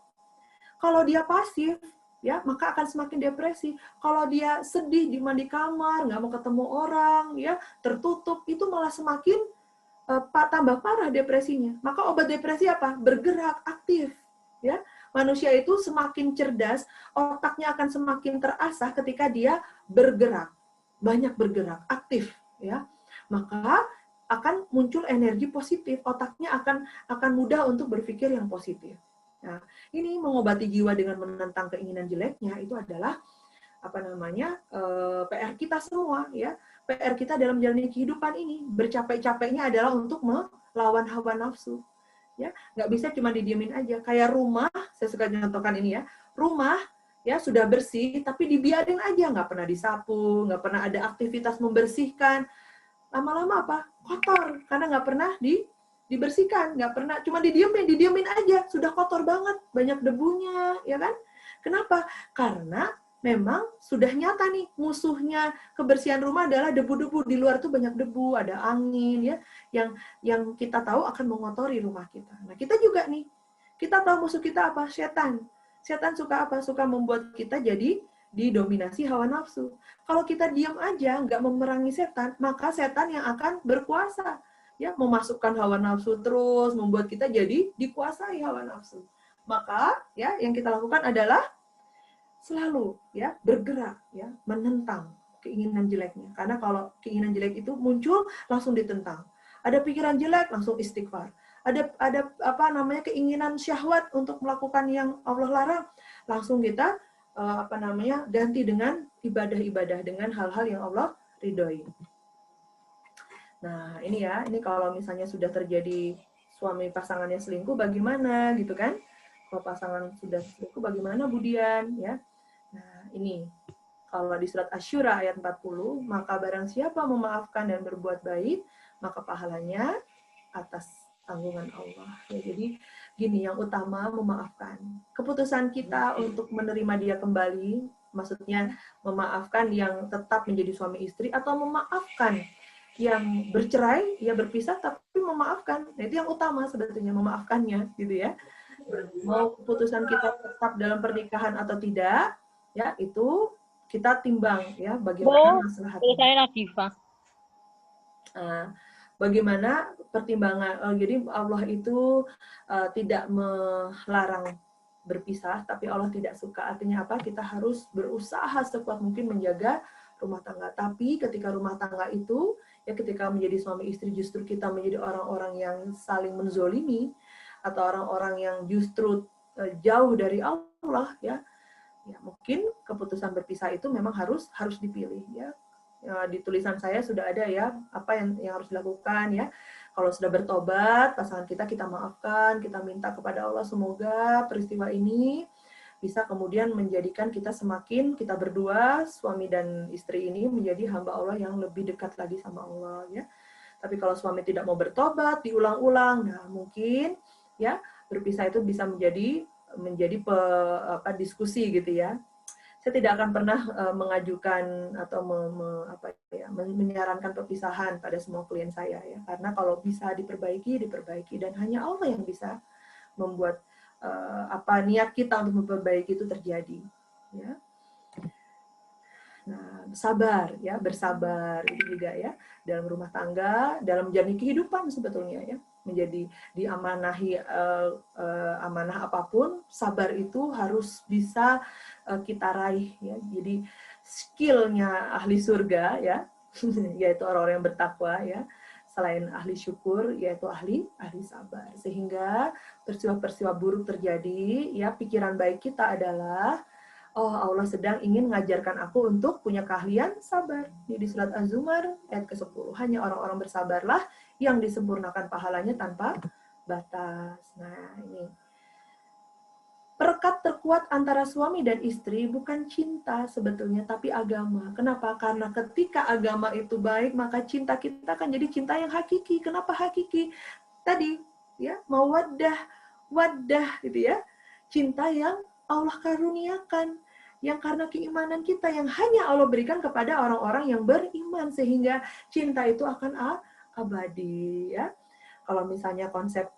Kalau dia pasif, ya maka akan semakin depresi. Kalau dia sedih di kamar, nggak mau ketemu orang, ya tertutup, itu malah semakin tambah parah depresinya. Maka obat depresi apa? Bergerak, aktif, ya. Manusia itu semakin cerdas, otaknya akan semakin terasah ketika dia bergerak, banyak bergerak, aktif, ya. Maka akan muncul energi positif, otaknya akan mudah untuk berpikir yang positif. Nah, ini mengobati jiwa dengan menentang keinginan jeleknya itu adalah PR kita semua, ya. PR kita dalam menjalani kehidupan ini, bercapek-capeknya adalah untuk melawan hawa nafsu. Ya, nggak bisa cuma didiemin aja. Kayak rumah, saya suka contohkan ini ya, rumah ya sudah bersih, tapi dibiarin aja, nggak pernah disapu, nggak pernah ada aktivitas membersihkan. lama-lama apa? Kotor, karena nggak pernah dibersihkan, nggak pernah, cuma didiemin aja, sudah kotor banget, banyak debunya, ya kan? Kenapa? Karena memang sudah nyata nih, musuhnya kebersihan rumah adalah debu-debu. Di luar tuh banyak debu, ada angin, ya, yang kita tahu akan mengotori rumah kita. Nah, kita juga nih, kita tahu musuh kita apa? Setan. Setan suka apa? Suka membuat kita jadi didominasi hawa nafsu. Kalau kita diam aja, nggak memerangi setan, maka setan yang akan berkuasa, ya, memasukkan hawa nafsu terus, membuat kita jadi dikuasai hawa nafsu. Maka, ya, yang kita lakukan adalah selalu, ya, bergerak, ya, menentang keinginan jeleknya. Karena kalau keinginan jelek itu muncul, langsung ditentang. Ada pikiran jelek, langsung istighfar. Ada apa namanya, keinginan syahwat untuk melakukan yang Allah larang, langsung kita ganti dengan ibadah-ibadah, dengan hal-hal yang Allah ridhoi. Nah, ini ya, ini kalau misalnya sudah terjadi suami pasangannya selingkuh, bagaimana gitu kan? Kalau pasangan sudah selingkuh, bagaimana Budian, ya? Nah, ini kalau di surat Asy-Syura ayat 40, maka barang siapa memaafkan dan berbuat baik, maka pahalanya atas tanggungan Allah. Ya, jadi gini, yang utama memaafkan. Keputusan kita untuk menerima dia kembali, maksudnya memaafkan yang tetap menjadi suami istri, atau memaafkan yang bercerai, ya berpisah, tapi memaafkan. Nah, itu yang utama sebetulnya, memaafkannya, gitu ya. Mau keputusan kita tetap dalam pernikahan atau tidak, ya itu kita timbang, ya, bagaimana maslahatnya. Bagaimana pertimbangan. Jadi Allah itu tidak melarang berpisah, tapi Allah tidak suka. Artinya apa? Kita harus berusaha sekuat mungkin menjaga rumah tangga. Tapi ketika rumah tangga itu, ya, ketika menjadi suami istri, justru kita menjadi orang-orang yang saling menzolimi, atau orang-orang yang justru jauh dari Allah, ya, mungkin keputusan berpisah itu memang harus dipilih, ya. Di tulisan saya sudah ada, ya, apa yang harus dilakukan, ya. Kalau sudah bertobat, pasangan kita maafkan, kita minta kepada Allah semoga peristiwa ini bisa kemudian menjadikan kita berdua, suami dan istri ini, menjadi hamba Allah yang lebih dekat lagi sama Allah, ya. Tapi kalau suami tidak mau bertobat, diulang-ulang, nah mungkin, ya, berpisah itu bisa menjadi diskusi, gitu ya. Saya tidak akan pernah mengajukan atau menyarankan perpisahan pada semua klien saya, ya, karena kalau bisa diperbaiki, dan hanya Allah yang bisa membuat niat kita untuk memperbaiki itu terjadi, ya. Nah, sabar, ya, bersabar itu juga, ya, dalam rumah tangga, dalam menjalani kehidupan sebetulnya, ya, menjadi diamanahi amanah apapun, sabar itu harus bisa kita raih, ya. Jadi skillnya ahli surga, ya, yaitu orang-orang yang bertakwa, ya, selain ahli syukur, yaitu ahli sabar. Sehingga peristiwa-peristiwa buruk terjadi, ya, pikiran baik kita adalah, oh, Allah sedang ingin mengajarkan aku untuk punya keahlian sabar. Di surat Az-Zumar ayat ke-10, hanya orang-orang bersabarlah yang disempurnakan pahalanya tanpa batas. Nah, ini perekat terkuat antara suami dan istri bukan cinta sebetulnya, tapi agama. Kenapa? Karena ketika agama itu baik, maka cinta kita akan jadi cinta yang hakiki. Kenapa hakiki? Tadi, ya, mawaddah, gitu ya. Cinta yang Allah karuniakan, yang karena keimanan kita, yang hanya Allah berikan kepada orang-orang yang beriman, sehingga cinta itu akan abadi, ya. Kalau misalnya konsep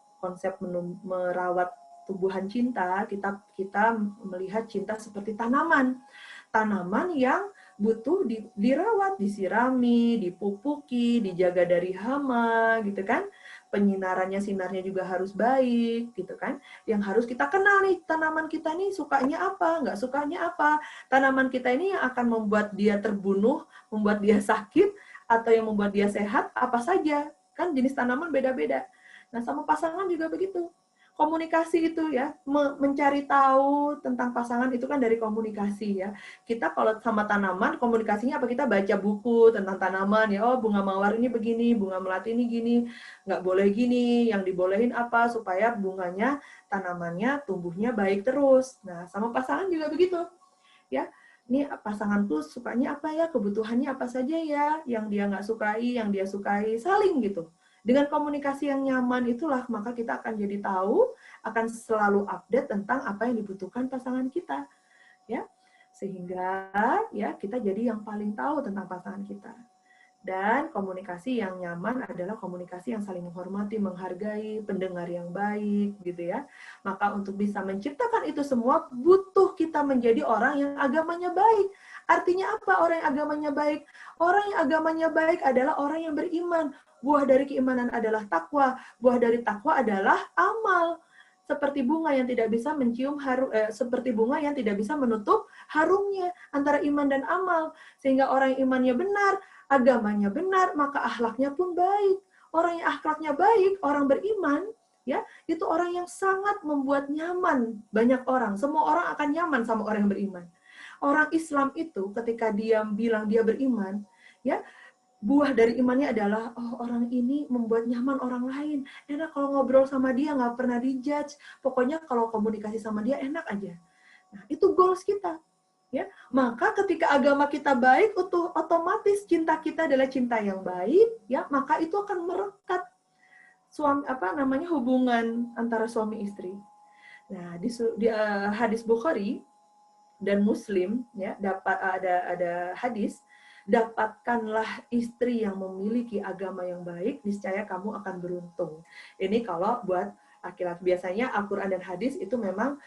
merawat tumbuhan cinta, kita melihat cinta seperti tanaman yang butuh dirawat, disirami, dipupuki, dijaga dari hama, gitu kan. Sinarnya juga harus baik, gitu kan. Yang harus kita kenal nih, tanaman kita nih sukanya apa, nggak sukanya apa. Tanaman kita ini yang akan membuat dia terbunuh, membuat dia sakit, atau yang membuat dia sehat, apa saja. Kan jenis tanaman beda-beda. Nah, sama pasangan juga begitu. Komunikasi itu, ya, mencari tahu tentang pasangan itu kan dari komunikasi, ya. Kita kalau sama tanaman, komunikasinya apa? Kita baca buku tentang tanaman, ya. Oh, bunga mawar ini begini, bunga melati ini gini, nggak boleh gini, yang dibolehin apa, supaya bunganya, tanamannya, tumbuhnya baik terus. Nah, sama pasangan juga begitu, ya. ini pasanganku sukanya apa ya, kebutuhannya apa saja ya, yang dia nggak sukai, yang dia sukai, saling gitu. Dengan komunikasi yang nyaman itulah, maka kita akan jadi tahu, akan selalu update tentang apa yang dibutuhkan pasangan kita. Ya, sehingga ya kita jadi yang paling tahu tentang pasangan kita. Dan komunikasi yang nyaman adalah komunikasi yang saling menghormati, menghargai, pendengar yang baik, gitu ya. Maka untuk bisa menciptakan itu semua, butuh kita menjadi orang yang agamanya baik. Artinya apa orang yang agamanya baik? Orang yang agamanya baik adalah orang yang beriman. Buah dari keimanan adalah takwa. Buah dari takwa adalah amal. Seperti bunga yang tidak bisa mencium harum, seperti bunga yang tidak bisa menutup harumnya antara iman dan amal. Sehingga orang yang imannya benar, agamanya benar, maka akhlaknya pun baik. Orang yang akhlaknya baik, orang beriman, ya, itu orang yang sangat membuat nyaman banyak orang. Semua orang akan nyaman sama orang yang beriman. Orang Islam itu ketika dia bilang dia beriman, ya, buah dari imannya adalah, oh orang ini membuat nyaman orang lain. Enak kalau ngobrol sama dia, nggak pernah dijudge. Pokoknya kalau komunikasi sama dia enak aja. Nah, itu goals kita. Ya, maka ketika agama kita baik, otomatis cinta kita adalah cinta yang baik, ya, maka itu akan merekat hubungan antara suami istri. Nah, di hadis Bukhari dan Muslim, ya, ada hadis, dapatkanlah istri yang memiliki agama yang baik, niscaya kamu akan beruntung. Ini kalau buat laki-laki. Biasanya Al-Quran dan hadis itu memang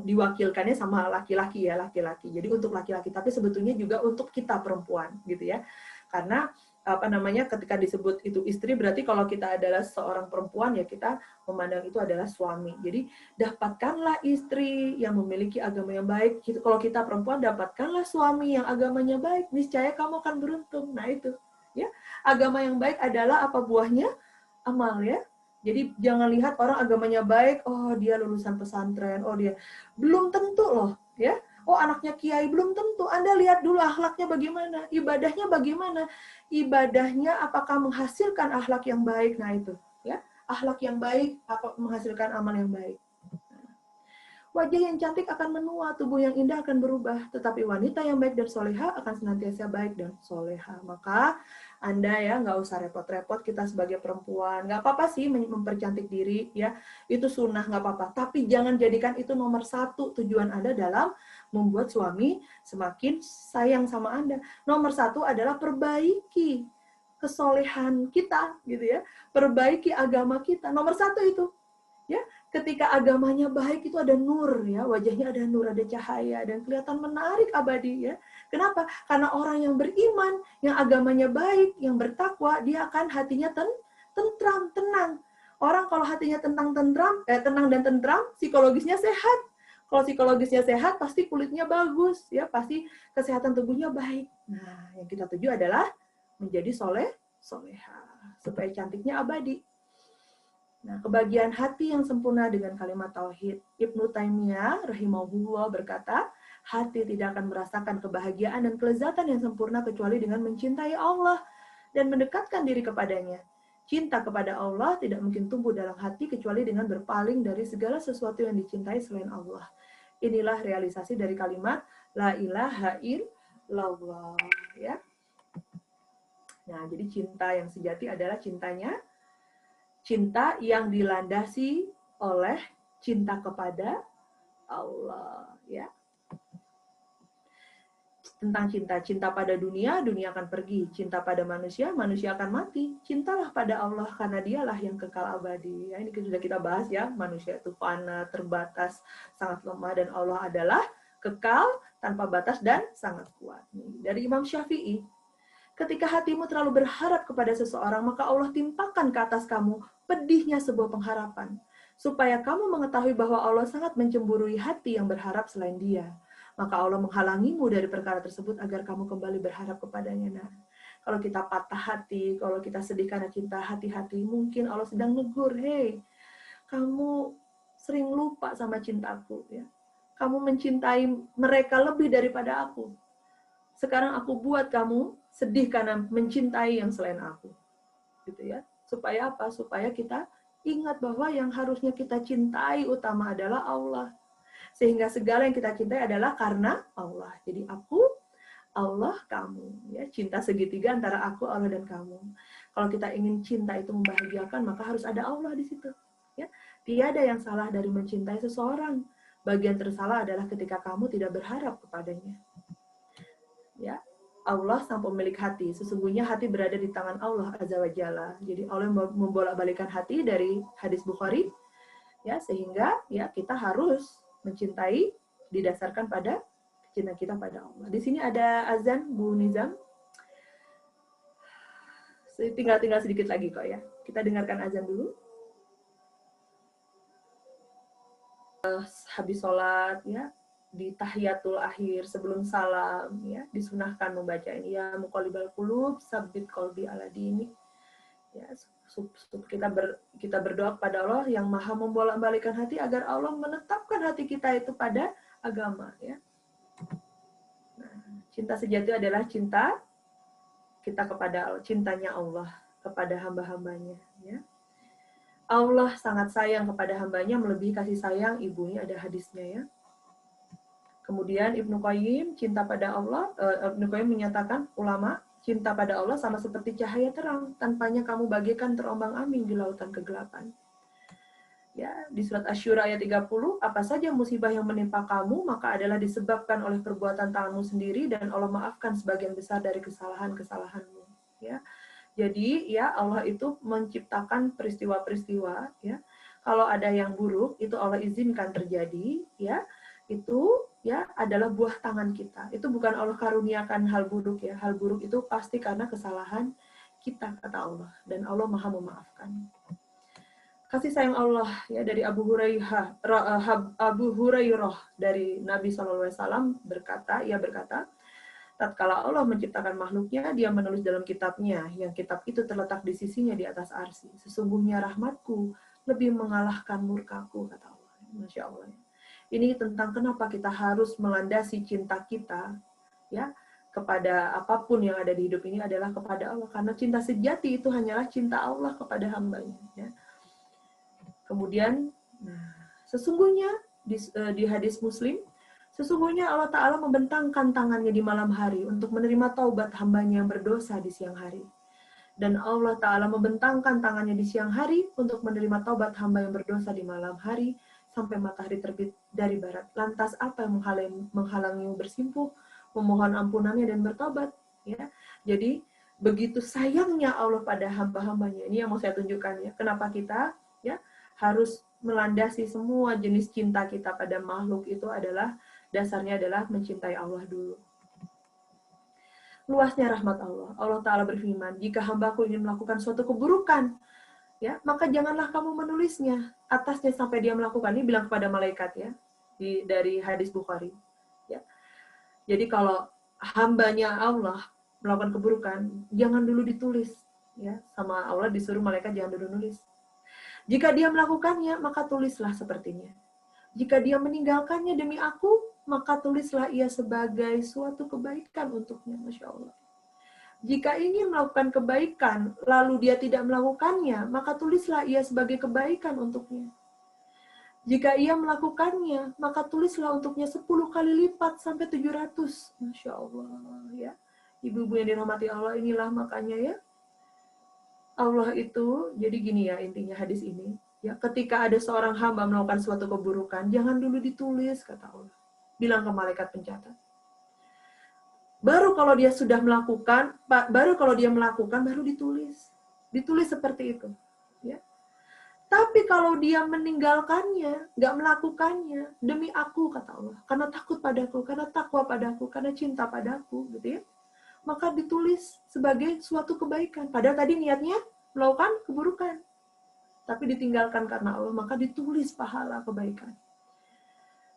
diwakilkannya sama laki-laki ya, laki-laki. Jadi untuk laki-laki, tapi sebetulnya juga untuk kita perempuan gitu ya. Karena ketika disebut itu istri, berarti kalau kita adalah seorang perempuan ya kita memandang itu adalah suami. Jadi dapatkanlah istri yang memiliki agama yang baik. Kalau kita perempuan, dapatkanlah suami yang agamanya baik, niscaya kamu akan beruntung. Nah itu ya, agama yang baik adalah apa buahnya? Amal ya. Jadi jangan lihat orang agamanya baik, oh dia lulusan pesantren, oh dia belum tentu loh, ya. Oh anaknya kiai, belum tentu. Anda lihat dulu akhlaknya bagaimana, ibadahnya bagaimana. Ibadahnya apakah menghasilkan akhlak yang baik? Nah itu, ya. Akhlak yang baik apa menghasilkan amal yang baik. Wajah yang cantik akan menua, tubuh yang indah akan berubah, tetapi wanita yang baik dan soleha akan senantiasa baik dan soleha. Maka Anda ya nggak usah repot-repot, kita sebagai perempuan nggak apa-apa sih mempercantik diri ya, itu sunnah nggak apa-apa. Tapi jangan jadikan itu nomor satu tujuan Anda dalam membuat suami semakin sayang sama Anda. Nomor satu adalah perbaiki kesolehan kita gitu ya, perbaiki agama kita. Nomor satu itu ya. Ketika agamanya baik itu ada nur ya, wajahnya ada nur, ada cahaya dan kelihatan menarik abadi ya. Kenapa? Karena orang yang beriman, yang agamanya baik, yang bertakwa, dia akan hatinya tentram, tenang. Orang kalau hatinya tenang dan tentram, psikologisnya sehat. Kalau psikologisnya sehat, pasti kulitnya bagus ya, pasti kesehatan tubuhnya baik. Nah, yang kita tuju adalah menjadi soleha, supaya cantiknya abadi. Nah, kebahagiaan hati yang sempurna dengan kalimat tauhid. Ibnu Taimiyah rahimahullah berkata, hati tidak akan merasakan kebahagiaan dan kelezatan yang sempurna kecuali dengan mencintai Allah dan mendekatkan diri kepadanya. Cinta kepada Allah tidak mungkin tumbuh dalam hati kecuali dengan berpaling dari segala sesuatu yang dicintai selain Allah. Inilah realisasi dari kalimat la ilaha illallah ya. Nah, jadi cinta yang sejati adalah cinta yang dilandasi oleh cinta kepada Allah ya. Tentang cinta pada dunia akan pergi. Cinta pada manusia akan mati. Cintalah pada Allah karena dialah yang kekal abadi. Ya, ini sudah kita bahas ya, manusia itu fana, terbatas, sangat lemah, dan Allah adalah kekal, tanpa batas, dan sangat kuat. Dari Imam Syafi'i, ketika hatimu terlalu berharap kepada seseorang, maka Allah timpakan ke atas kamu pedihnya sebuah pengharapan, supaya kamu mengetahui bahwa Allah sangat mencemburui hati yang berharap selain Dia. Maka Allah menghalangimu dari perkara tersebut agar kamu kembali berharap kepadanya. Nah, kalau kita patah hati, kalau kita sedih karena cinta, hati-hati, mungkin Allah sedang negur, hei, kamu sering lupa sama cintaku, ya. Kamu mencintai mereka lebih daripada aku. Sekarang aku buat kamu sedih karena mencintai yang selain aku. Gitu ya. Supaya apa? Supaya kita ingat bahwa yang harusnya kita cintai utama adalah Allah. Sehingga segala yang kita cintai adalah karena Allah. Jadi aku, Allah, kamu. Ya, cinta segitiga antara aku, Allah, dan kamu. Kalau kita ingin cinta itu membahagiakan, maka harus ada Allah di situ. Ya, tiada yang salah dari mencintai seseorang. Bagian tersalah adalah ketika kamu tidak berharap kepadanya. Ya, Allah sang pemilik hati. Sesungguhnya hati berada di tangan Allah Azza wa Jalla. Jadi Allah membolak-balikan hati dari hadis Bukhari, ya, sehingga ya kita harus mencintai didasarkan pada cinta kita pada Allah. Di sini ada azan Bu Nizam. Tinggal sedikit lagi kok ya. Kita dengarkan azan dulu. Habis sholat ya, di tahiyatul akhir sebelum salam ya, disunahkan membaca ini ya, muqallibal qulub sabbit qalbi ala dini. Ya, kita berdoa kepada Allah yang Maha membolak-balikan hati agar Allah menetapkan hati kita itu pada agama ya. Nah, cinta sejati adalah cinta kita kepada Allah, cintanya Allah kepada hamba-hambanya ya. Allah sangat sayang kepada hambanya melebihi kasih sayang ibunya, ada hadisnya ya. Kemudian Ibnu Qayyim cinta pada Allah, Ibnu Qayyim menyatakan ulama cinta pada Allah sama seperti cahaya terang, tanpanya kamu bagaikan terombang-ambing di lautan kegelapan. Ya, di surat Asy-Syura ayat 30, apa saja musibah yang menimpa kamu maka adalah disebabkan oleh perbuatan tanganmu sendiri dan Allah maafkan sebagian besar dari kesalahan-kesalahanmu. Ya. Jadi ya Allah itu menciptakan peristiwa-peristiwa ya. Kalau ada yang buruk itu Allah izinkan terjadi ya. Itu ya adalah buah tangan kita. Itu bukan Allah karuniakan hal buruk ya. Hal buruk itu pasti karena kesalahan kita kata Allah dan Allah Maha memaafkan. Kasih sayang Allah ya dari Abu Hurairah dari Nabi SAW berkata, ia berkata, tatkala Allah menciptakan makhluknya, dia menulis dalam kitabnya, yang kitab itu terletak di sisinya di atas arsy. Sesungguhnya rahmatku lebih mengalahkan murkaku, kata Allah. Masya Allah. Ini tentang kenapa kita harus melandasi cinta kita ya kepada apapun yang ada di hidup ini adalah kepada Allah. Karena cinta sejati itu hanyalah cinta Allah kepada hambanya. Ya. Kemudian, sesungguhnya di hadis Muslim, sesungguhnya Allah Ta'ala membentangkan tangannya di malam hari untuk menerima taubat hambanya yang berdosa di siang hari. Dan Allah Ta'ala membentangkan tangannya di siang hari untuk menerima taubat hamba yang berdosa di malam hari sampai matahari terbit dari barat. Lantas apa yang menghalangimu bersimpuh, memohon ampunannya dan bertobat? Ya. Jadi begitu sayangnya Allah pada hamba-hambanya. Ini yang mau saya tunjukkan ya. Kenapa kita ya harus melandasi semua jenis cinta kita pada makhluk itu adalah dasarnya adalah mencintai Allah dulu. Luasnya rahmat Allah. Allah Ta'ala berfirman, jika hambaku ingin melakukan suatu keburukan, ya, maka janganlah kamu menulisnya atasnya sampai dia melakukan. Ini bilang kepada malaikat ya, dari hadis Bukhari. Ya. Jadi kalau hambanya Allah melakukan keburukan, jangan dulu ditulis. Ya, sama Allah disuruh malaikat jangan dulu nulis. Jika dia melakukannya, maka tulislah sepertinya. Jika dia meninggalkannya demi aku, maka tulislah ia sebagai suatu kebaikan untuknya. Masya Allah. Jika ingin melakukan kebaikan, lalu dia tidak melakukannya, maka tulislah ia sebagai kebaikan untuknya. Jika ia melakukannya, maka tulislah untuknya 10 kali lipat sampai 700. Masya Allah. Ya. Ibu-ibu yang dirahmati Allah, inilah makanya ya. Allah itu, jadi gini ya intinya hadis ini. Ya, ketika ada seorang hamba melakukan suatu keburukan, jangan dulu ditulis, kata Allah. Bilang ke malaikat pencatat. Baru kalau dia sudah melakukan, baru ditulis. Ditulis seperti itu. Ya. Tapi kalau dia meninggalkannya, nggak melakukannya, demi aku, kata Allah. Karena takut padaku, karena takwa padaku, karena cinta padaku, gitu ya. Maka ditulis sebagai suatu kebaikan. Padahal tadi niatnya melakukan keburukan. Tapi ditinggalkan karena Allah, maka ditulis pahala kebaikan.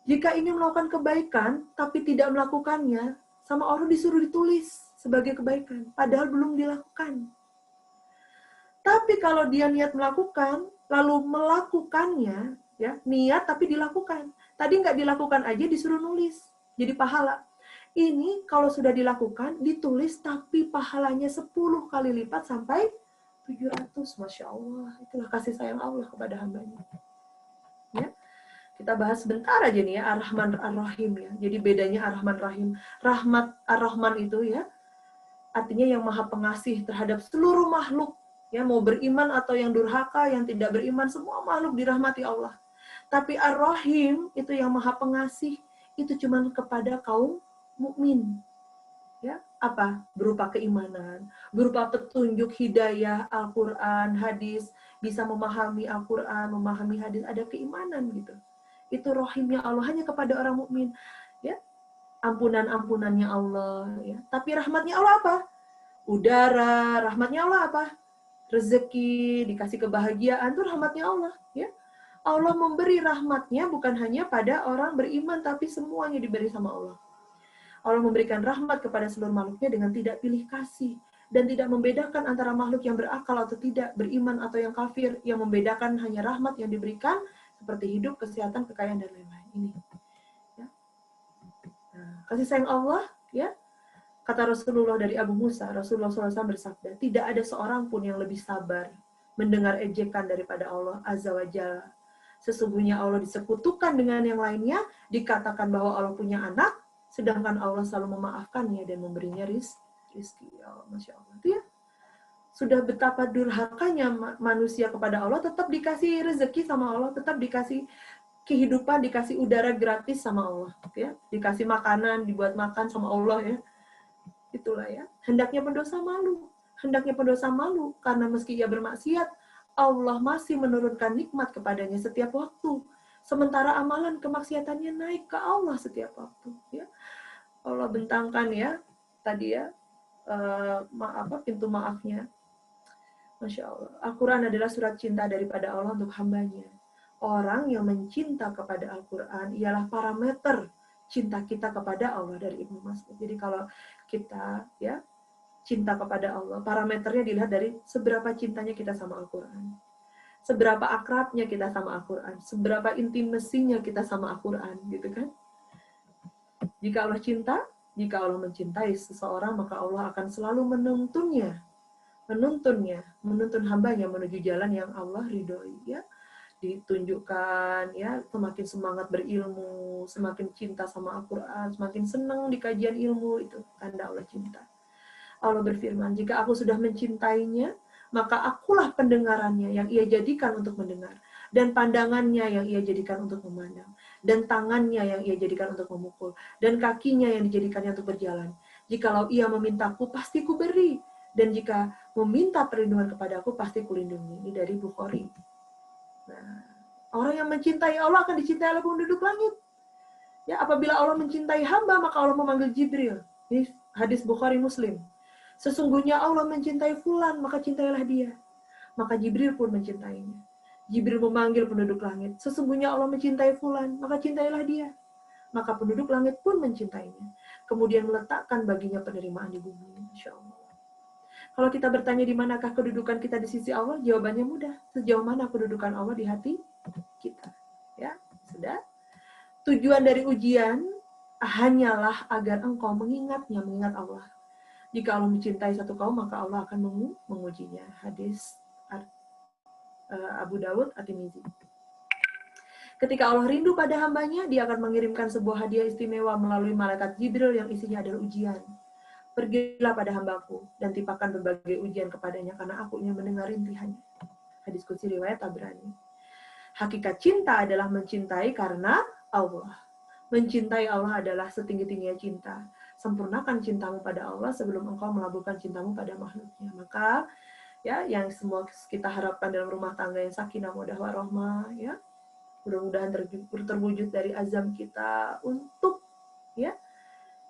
Jika ingin melakukan kebaikan, tapi tidak melakukannya, sama Allah disuruh ditulis sebagai kebaikan, padahal belum dilakukan. Tapi kalau dia niat melakukan, lalu melakukannya, ya niat tapi dilakukan. Tadi nggak dilakukan aja disuruh nulis, jadi pahala. Ini kalau sudah dilakukan, ditulis tapi pahalanya 10 kali lipat sampai 700. Masya Allah, itulah kasih sayang Allah kepada hambanya. Ya. Kita bahas sebentar aja nih ya, Ar-Rahman Ar-Rahim ya. Jadi bedanya Ar-Rahman Rahim. Rahmat Ar-Rahman itu ya, artinya yang maha pengasih terhadap seluruh makhluk. Ya, mau beriman atau yang durhaka, yang tidak beriman, semua makhluk dirahmati Allah. Tapi Ar-Rahim itu yang maha pengasih, itu cuma kepada kaum mukmin. Ya, apa? Berupa keimanan, berupa petunjuk hidayah Al-Qur'an, hadis, bisa memahami Al-Qur'an, memahami hadis, ada keimanan gitu. Itu rahimnya Allah hanya kepada orang mukmin. Ya, ampunan-ampunannya Allah ya. Tapi rahmatnya Allah apa? Udara, rahmatnya Allah apa? Rezeki, dikasih kebahagiaan, itu rahmatnya Allah ya. Allah memberi rahmatnya bukan hanya pada orang beriman, tapi semuanya diberi sama Allah. Allah memberikan rahmat kepada seluruh makhluknya dengan tidak pilih kasih. Dan tidak membedakan antara makhluk yang berakal atau tidak, beriman atau yang kafir. Yang membedakan hanya rahmat yang diberikan, seperti hidup, kesehatan, kekayaan, dan lain-lain. Ini. Ya. Nah, kasih sayang Allah, ya. Kata Rasulullah dari Abu Musa, Rasulullah SAW bersabda, tidak ada seorang pun yang lebih sabar mendengar ejekan daripada Allah Azza wa Jalla. Sesungguhnya Allah disekutukan dengan yang lainnya, dikatakan bahwa Allah punya anak, sedangkan Allah selalu memaafkannya dan memberinya rizki. Ya Allah, Masya Allah. Itu ya. Sudah betapa durhakanya manusia kepada Allah, tetap dikasih rezeki sama Allah, tetap dikasih kehidupan, dikasih udara gratis sama Allah. Ya. Dikasih makanan, dibuat makan sama Allah ya. Itulah ya. Hendaknya pendosa malu. Hendaknya pendosa malu, karena meski ia bermaksiat, Allah masih menurunkan nikmat kepadanya setiap waktu. Sementara amalan kemaksiatannya naik ke Allah setiap waktu. Ya. Allah bentangkan ya, tadi ya, pintu maafnya. Masya Allah. Al-Quran adalah surat cinta daripada Allah untuk hambanya. Orang yang mencinta kepada Al-Quran ialah parameter cinta kita kepada Allah dari Ibnu Mas'ud. Jadi kalau kita ya cinta kepada Allah, parameternya dilihat dari seberapa cintanya kita sama Al-Quran. Seberapa akrabnya kita sama Al-Quran, seberapa intimasinya kita sama Al-Quran, gitu kan? Jika Allah cinta, jika Allah mencintai seseorang, maka Allah akan selalu menuntun hambanya menuju jalan yang Allah ridhoi, ya. Ditunjukkan, ya, semakin semangat berilmu, semakin cinta sama Al-Quran, semakin senang di kajian ilmu, itu tanda Allah cinta. Allah berfirman, jika aku sudah mencintainya, maka akulah pendengarannya yang ia jadikan untuk mendengar, dan pandangannya yang ia jadikan untuk memandang, dan tangannya yang ia jadikan untuk memukul, dan kakinya yang dijadikannya untuk berjalan. Jikalau ia memintaku, pasti ku beri, dan jika meminta perlindungan kepadaku, pasti kulindungi. Ini dari Bukhari. Nah, orang yang mencintai Allah akan dicintai oleh penduduk langit. Ya, apabila Allah mencintai hamba, maka Allah memanggil Jibril. Ini hadis Bukhari Muslim. Sesungguhnya Allah mencintai fulan, maka cintailah dia. Maka Jibril pun mencintainya. Jibril memanggil penduduk langit. Sesungguhnya Allah mencintai fulan, maka cintailah dia. Maka penduduk langit pun mencintainya. Kemudian meletakkan baginya penerimaan di bumi. Insya Allah. Kalau kita bertanya di manakah kedudukan kita di sisi Allah, jawabannya mudah. Sejauh mana kedudukan Allah di hati kita. Ya, sudah. Tujuan dari ujian hanyalah agar engkau mengingat Allah. Jika Allah mencintai satu kaum, maka Allah akan mengujinya. Hadis Abu Dawud At-Tirmidzi. Ketika Allah rindu pada hambanya, dia akan mengirimkan sebuah hadiah istimewa melalui malaikat Jibril yang isinya adalah ujian. Pergilah pada hambaku dan timpakan berbagai ujian kepadanya karena aku ingin mendengar rintihannya. Hadis qudsi riwayat Tabrani. Hakikat cinta adalah mencintai karena Allah. Mencintai Allah adalah setinggi-tingginya cinta. Sempurnakan cintamu pada Allah sebelum engkau melabuhkan cintamu pada makhluknya. Maka ya, yang semua kita harapkan dalam rumah tangga yang sakinah mawaddah warahmah, ya, mudah-mudahan terwujud dari azam kita untuk ya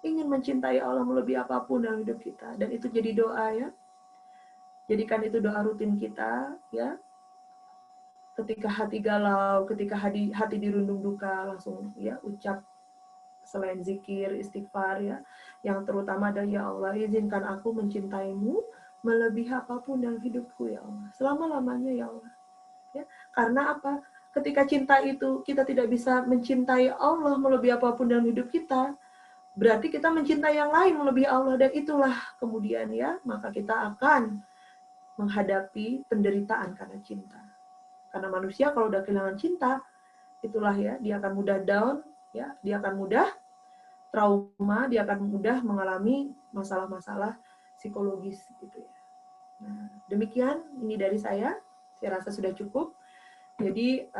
ingin mencintai Allah melebihi apapun dalam hidup kita, dan itu jadi doa ya. Jadikan itu doa rutin kita ya. Ketika hati galau, ketika hati dirundung duka, langsung ya ucap selain zikir, istighfar ya, yang terutama adalah ya Allah, izinkan aku mencintaimu melebihi apapun dalam hidupku ya Allah, selama-lamanya ya Allah. Ya, karena apa? Ketika cinta itu kita tidak bisa mencintai Allah melebihi apapun dalam hidup kita, berarti kita mencintai yang lain melebihi Allah, dan itulah kemudian ya, maka kita akan menghadapi penderitaan karena cinta. Karena manusia kalau udah kehilangan cinta, itulah ya, dia akan mudah down, ya, dia akan mudah trauma, dia akan mudah mengalami masalah-masalah psikologis gitu ya. Nah, demikian ini dari saya rasa sudah cukup. Jadi